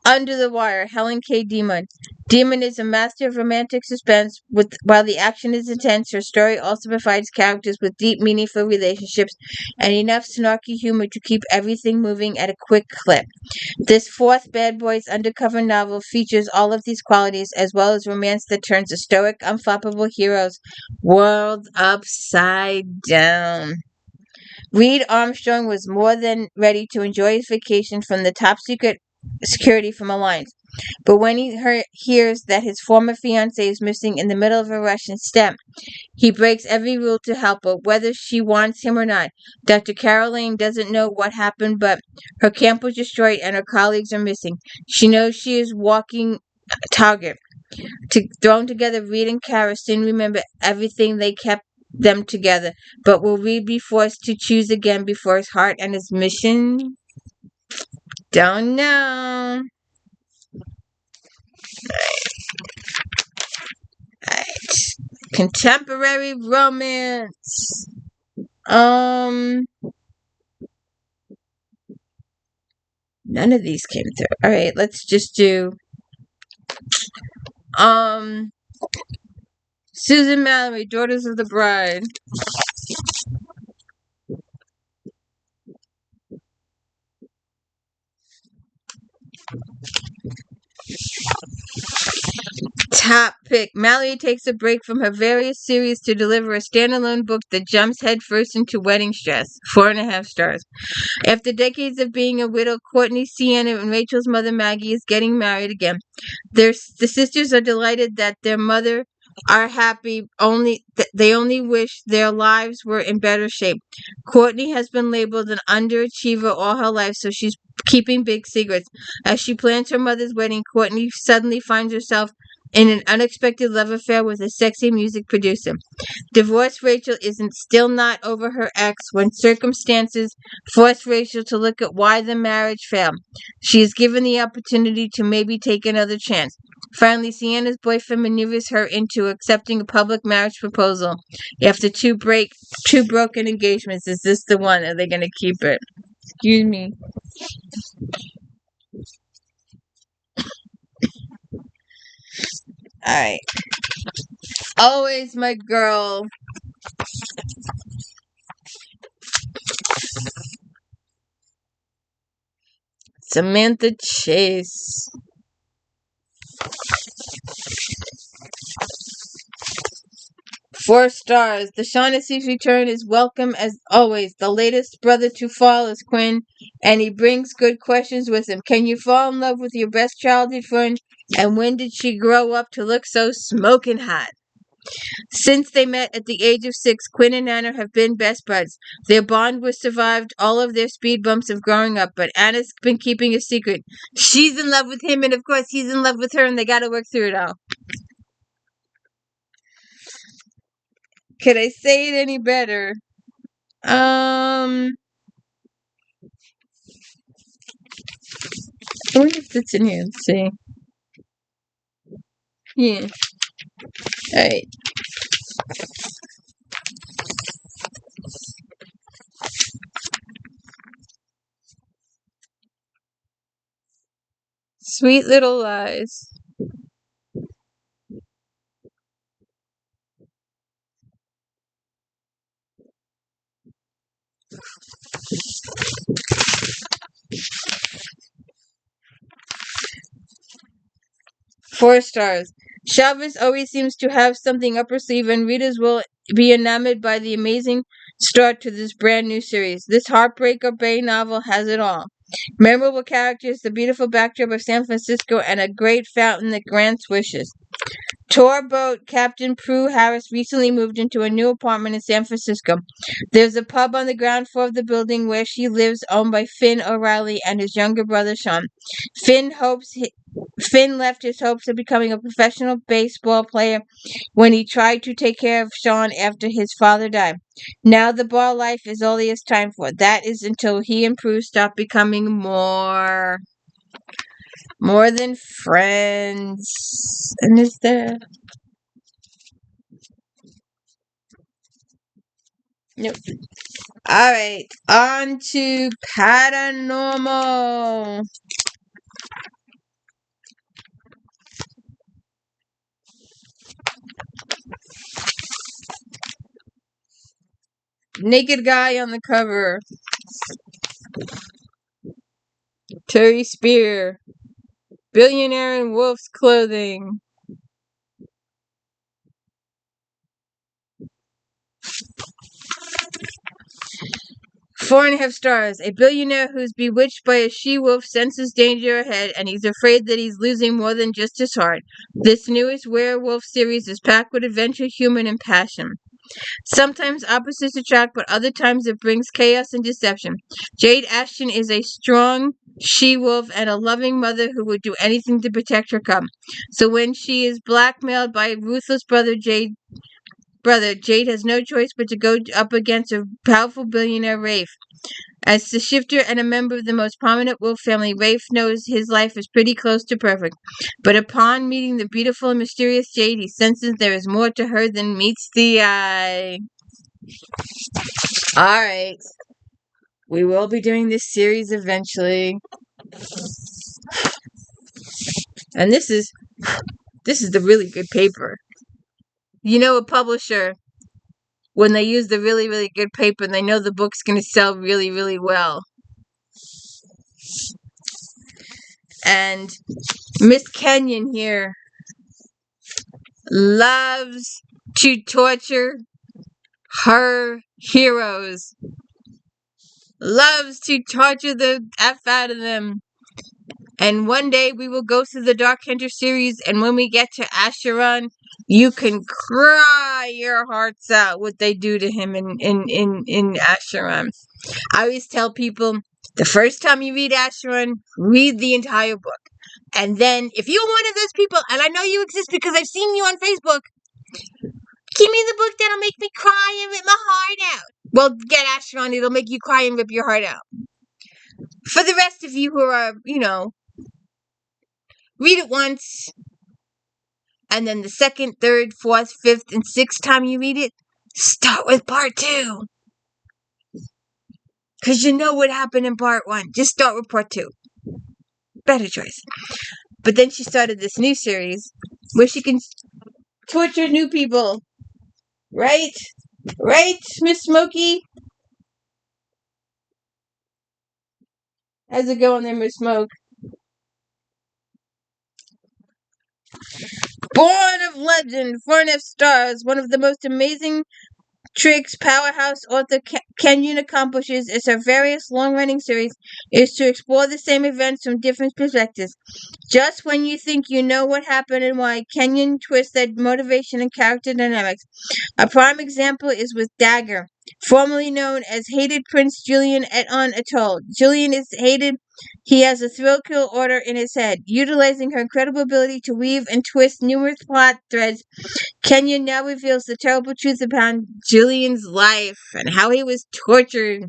Under the Wire, Helen K. Demon. Demon is a master of romantic suspense. While the action is intense, her story also provides characters with deep, meaningful relationships and enough snarky humor to keep everything moving at a quick clip. This 4th Bad Boys undercover novel features all of these qualities, as well as romance that turns a stoic, unflappable hero's world upside down. Reed Armstrong was more than ready to enjoy his vacation from the top-secret security from Alliance. But when he hears that his former fiancée is missing in the middle of a Russian steppe, he breaks every rule to help her, whether she wants him or not. Dr. Caroline doesn't know what happened, but her camp was destroyed and her colleagues are missing. She knows she is walking target. Thrown together, Reed and Kara soon remember everything they kept them together. But will Reed be forced to choose again before his heart and his mission? Don't know. Alright. Contemporary romance. None of these came through. All right, let's just do Susan Mallory, Daughters of the Bride. Top pick. Mallory takes a break from her various series to deliver a standalone book that jumps headfirst into wedding stress. 4.5 stars. After decades of being a widow, Courtney, Sienna, and Rachel's mother Maggie is getting married again. The sisters are delighted that their mother are happy. They only wish their lives were in better shape. Courtney has been labeled an underachiever all her life, so she's keeping big secrets. As she plans her mother's wedding, Courtney suddenly finds herself in an unexpected love affair with a sexy music producer. Divorced Rachel isn't still not over her ex when circumstances force Rachel to look at why the marriage failed. She is given the opportunity to maybe take another chance. Finally, Sienna's boyfriend maneuvers her into accepting a public marriage proposal after two broken engagements. Is this the one? Are they going to keep it? Excuse me. All right. Always my girl. Samantha Chase. 4 stars. The Shaughnessy's return is welcome as always. The latest brother to fall is Quinn, and he brings good questions with him. Can you fall in love with your best childhood friend? And when did she grow up to look so smoking hot? Since they met at the age of 6, Quinn and Anna have been best buds. Their bond was survived all of their speed bumps of growing up, but Anna's been keeping a secret. She's in love with him, and of course he's in love with her, and they gotta work through it all. Could I say it any better? I wonder if that's in here. Let's see. Yeah. Alright. Sweet Little Lies. Four stars. Chavez always seems to have something up her sleeve, and readers will be enamored by the amazing start to this brand new series. This Heartbreaker Bay novel has it all. Memorable characters, the beautiful backdrop of San Francisco, and a great fountain that grants wishes. Tour boat Captain Prue Harris recently moved into a new apartment in San Francisco. There's a pub on the ground floor of the building where she lives, owned by Finn O'Reilly and his younger brother Sean. Finn left his hopes of becoming a professional baseball player when he tried to take care of Sean after his father died. Now the bar life is all he has time for. That is until he and Prue stop becoming more than friends. And is there? Nope. All right, on to paranormal. Naked guy on the cover. Terry Spear. Billionaire in wolf's clothing. 4.5 stars. A billionaire who's bewitched by a she-wolf senses danger ahead, and he's afraid that he's losing more than just his heart. This newest werewolf series is packed with adventure, humor, and passion. Sometimes opposites attract, but other times it brings chaos and deception. Jade Ashton is a strong she-wolf and a loving mother who would do anything to protect her cub. So when she is blackmailed by a ruthless Jade has no choice but to go up against a powerful billionaire, Rafe. As the shifter and a member of the most prominent wolf family, Rafe knows his life is pretty close to perfect. But upon meeting the beautiful and mysterious Jade, he senses there is more to her than meets the eye. Alright. We will be doing this series eventually. And this is the really good paper. You know, a publisher, when they use the really, really good paper and they know the book's going to sell really, really well. And Miss Kenyon here loves to torture her heroes. Loves to torture the F out of them. And one day we will go through the Dark Hunter series, and when we get to Acheron, you can cry your hearts out what they do to him in Acheron. I always tell people, the first time you read Acheron, read the entire book. And then, if you're one of those people, and I know you exist because I've seen you on Facebook, give me the book that'll make me cry and rip my heart out. Well, get Acheron, it'll make you cry and rip your heart out. For the rest of you who are, read it once, and then the second, third, fourth, fifth, and sixth time you read it, start with part 2. Because you know what happened in part 1. Just start with part 2. Better choice. But then she started this new series where she can torture new people. Right? Right, Miss Smokey? How's it going there, Miss Smoke? Born of Legend, 4.5 stars, one of the most amazing tricks powerhouse author Kenyon accomplishes is her various long-running series is to explore the same events from different perspectives. Just when you think you know what happened and why, Kenyon twists that motivation and character dynamics. A prime example is with Dagger, formerly known as hated Prince Julian et on Atoll. Julian is hated. He has a thrill kill order in his head. Utilizing her incredible ability to weave and twist numerous plot threads, Kenyon now reveals the terrible truth about Julian's life and how he was tortured.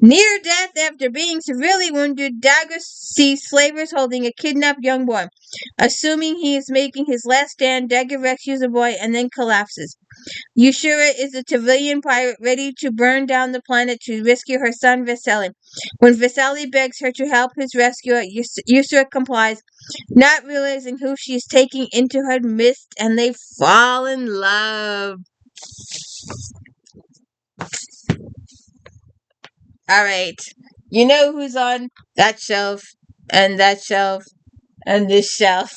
Near death after being severely wounded, Dagger sees slavers holding a kidnapped young boy. Assuming he is making his last stand, Dagger rescues the boy and then collapses. Yashura is a civilian pirate ready to burn down the planet to rescue her son Veseli. When Veseli begs her to help his rescuer, Yashura complies, not realizing who she is taking into her midst, and they fall in love. Alright, you know who's on that shelf, and that shelf, and this shelf.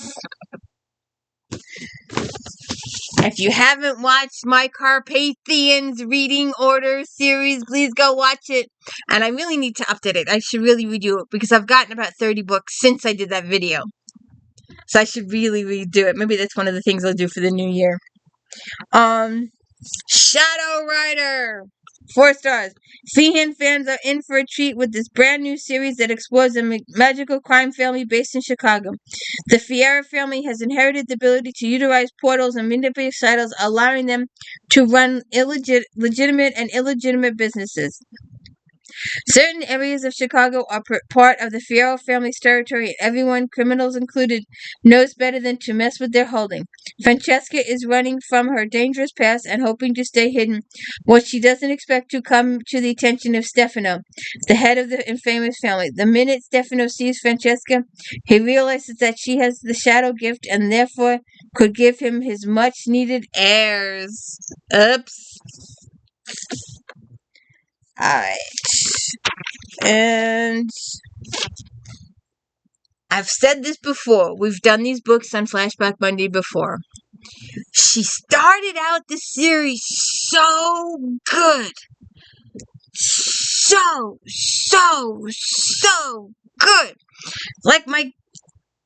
If you haven't watched my Carpathians reading order series, please go watch it. And I really need to update it. I should really redo it because I've gotten about 30 books since I did that video. So I should really redo it. Maybe that's one of the things I'll do for the new year. Shadow Rider! 4 stars. Seahan fans are in for a treat with this brand new series that explores a magical crime family based in Chicago. The Fiera family has inherited the ability to utilize portals and manipulate shadows, allowing them to run legitimate and illegitimate businesses. Certain areas of Chicago are part of the Fiera family's territory, and everyone, criminals included, knows better than to mess with their holding. Francesca is running from her dangerous past and hoping to stay hidden, what she doesn't expect to come to the attention of Stefano, the head of the infamous family. The minute Stefano sees Francesca, he realizes that she has the shadow gift and therefore could give him his much-needed heirs. Oops. Alright. And I've said this before. We've done these books on Flashback Monday before. She started out the series so good. So good. Like my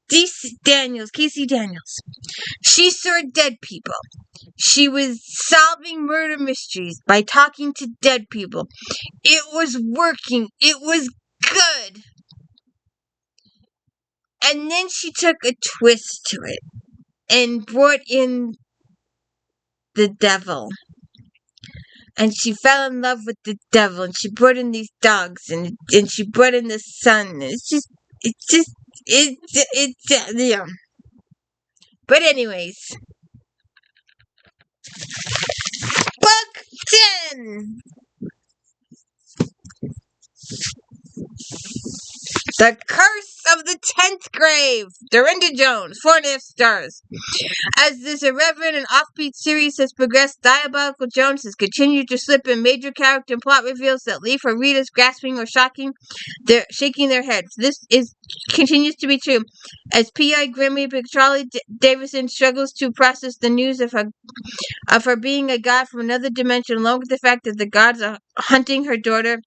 Casey Daniels. She saw dead people. She was solving murder mysteries by talking to dead people. It was working. It was good. And then she took a twist to it and brought in the devil. And she fell in love with the devil, and she brought in these dogs, and she brought in the sun. Yeah. But anyways, book 10. The Curse of the 10th Grave. Dorinda Jones, 4.5 stars. As this irreverent and offbeat series has progressed, Diabolical Jones has continued to slip in major character and plot reveals that leave her readers grasping or shaking their heads. Continues to be true, as P.I. Grimmy Charlie Davison struggles to process the news of her being a god from another dimension, along with the fact that the gods are hunting her daughter.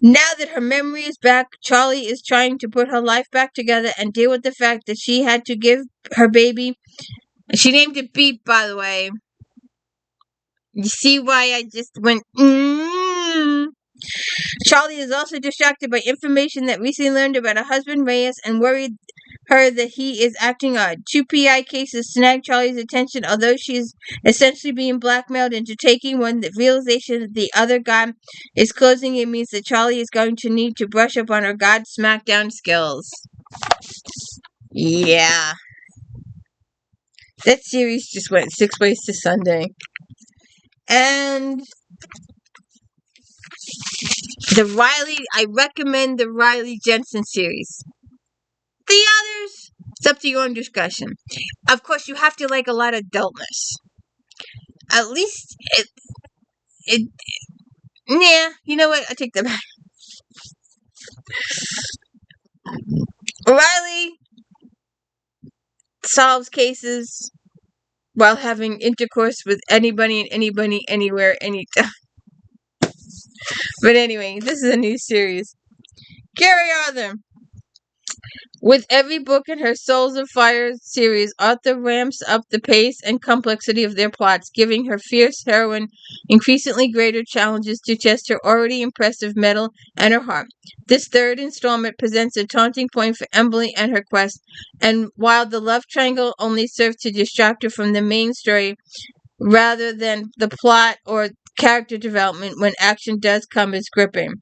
Now that her memory is back, Charlie is trying to put her life back together and deal with the fact that she had to give her baby. She named it Beep, by the way. You see why I just went, Charlie is also distracted by information that recently learned about her husband Reyes and worried her that he is acting odd. Two PI cases snag Charlie's attention, although she is essentially being blackmailed into taking one. The realization that the other guy is closing in means that Charlie is going to need to brush up on her God Smackdown skills. Yeah. That series just went 6 ways to Sunday. And I recommend the Riley Jensen series. The others, it's up to your own discussion. Of course, you have to like a lot of adultness. At least yeah, you know what? I take that back. Riley solves cases while having intercourse with anybody and anybody, anywhere, anytime. But anyway, this is a new series. Gary Arthur. With every book in her Souls of Fire series, Arthur ramps up the pace and complexity of their plots, giving her fierce heroine increasingly greater challenges to test her already impressive mettle and her heart. This third installment presents a taunting point for Emily and her quest, and while the love triangle only serves to distract her from the main story rather than the plot or character development, when action does come, is gripping.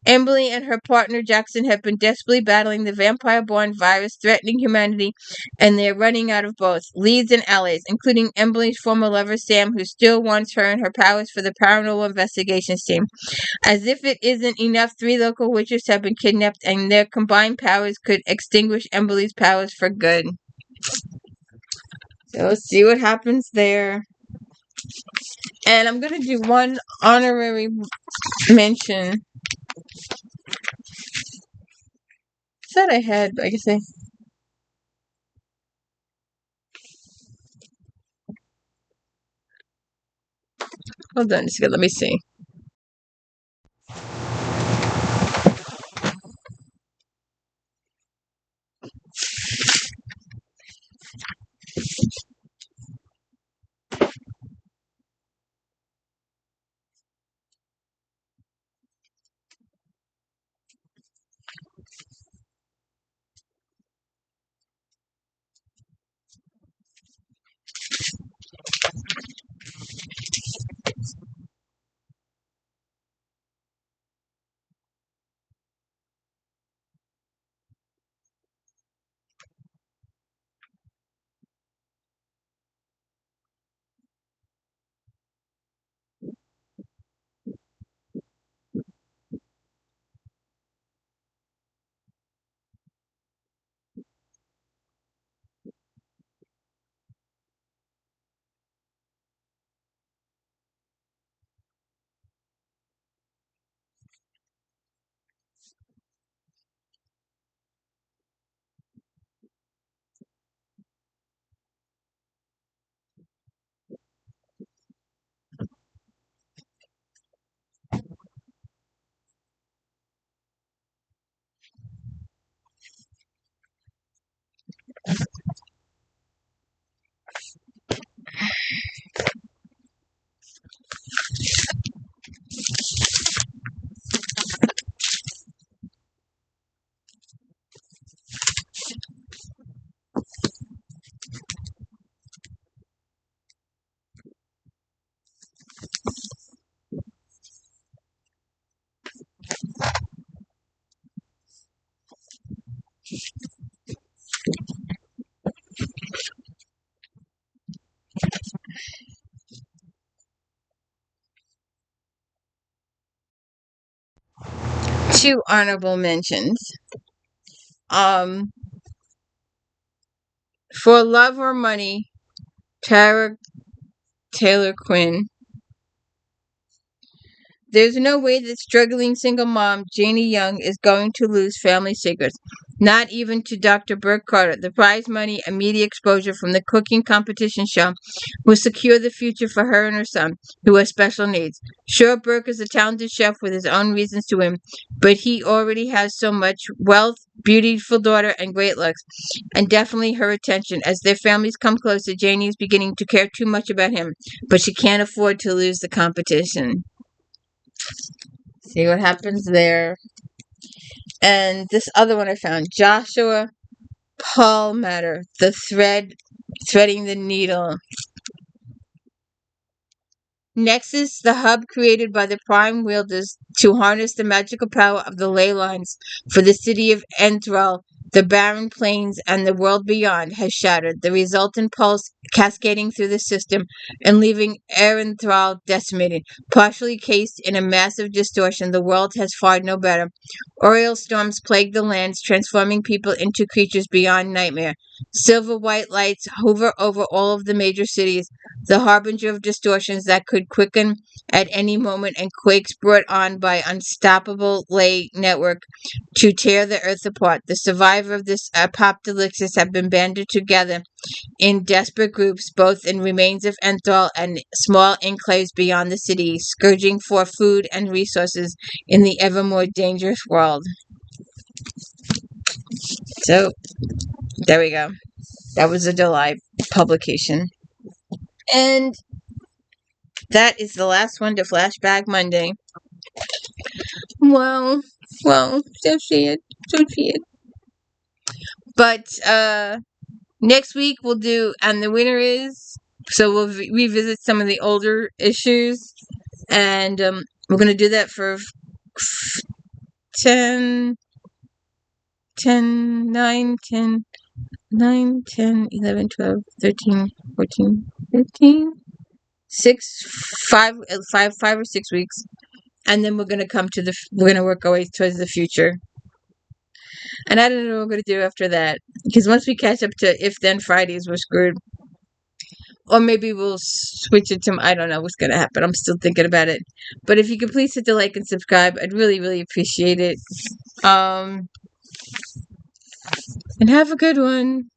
Emily and her partner Jackson have been desperately battling the vampire-born virus threatening humanity, and they are running out of both leads and allies, including Emily's former lover Sam, who still wants her and her powers for the paranormal investigations team. As if it isn't enough, 3 local witches have been kidnapped, and their combined powers could extinguish Emily's powers for good. So let's see what happens there. And I'm going to do one honorary mention. Said I had, but I guess hold on, just let me see. two honorable mentions. For Love or Money, Tara Taylor Quinn. There's no way that struggling single mom Janie Young is going to lose family secrets. Not even to Dr. Burke Carter. The prize money and media exposure from the cooking competition show will secure the future for her and her son, who has special needs. Sure, Burke is a talented chef with his own reasons to win, but he already has so much wealth, beautiful daughter, and great looks, and definitely her attention. As their families come closer, Janie is beginning to care too much about him, but she can't afford to lose the competition. See what happens there. And this other one I found, Joshua Perlmutter, threading the needle. Nexus, the hub created by the Prime wielders to harness the magical power of the ley lines for the city of Enthrall, the barren plains, and the world beyond, has shattered. The resultant pulse cascading through the system and leaving Enthrall decimated, partially cased in a massive distortion. The world has fared no better. Oriole storms plague the lands, transforming people into creatures beyond nightmare. Silver white lights hover over all of the major cities, the harbinger of distortions that could quicken at any moment, and quakes brought on by unstoppable ley network to tear the earth apart. The survivors of this apocalypse have been banded together in desperate groups, both in remains of Enthal and small enclaves beyond the city, scourging for food and resources in the ever more dangerous world. So, there we go. That was a July publication. And that is the last one to Flashback Monday. Well, so sad. But, next week we'll do, and the winner is, so we'll revisit some of the older issues, and we're going to do that for 9, 10, 11, 12, 13, 14, 15, 5 or 6 weeks. And then we're going to work our way towards the future. And I don't know what we're going to do after that. Because once we catch up to If Then Fridays, we're screwed. Or maybe we'll switch it to, I don't know what's going to happen. I'm still thinking about it. But if you could please hit the like and subscribe, I'd really, really appreciate it. And have a good one.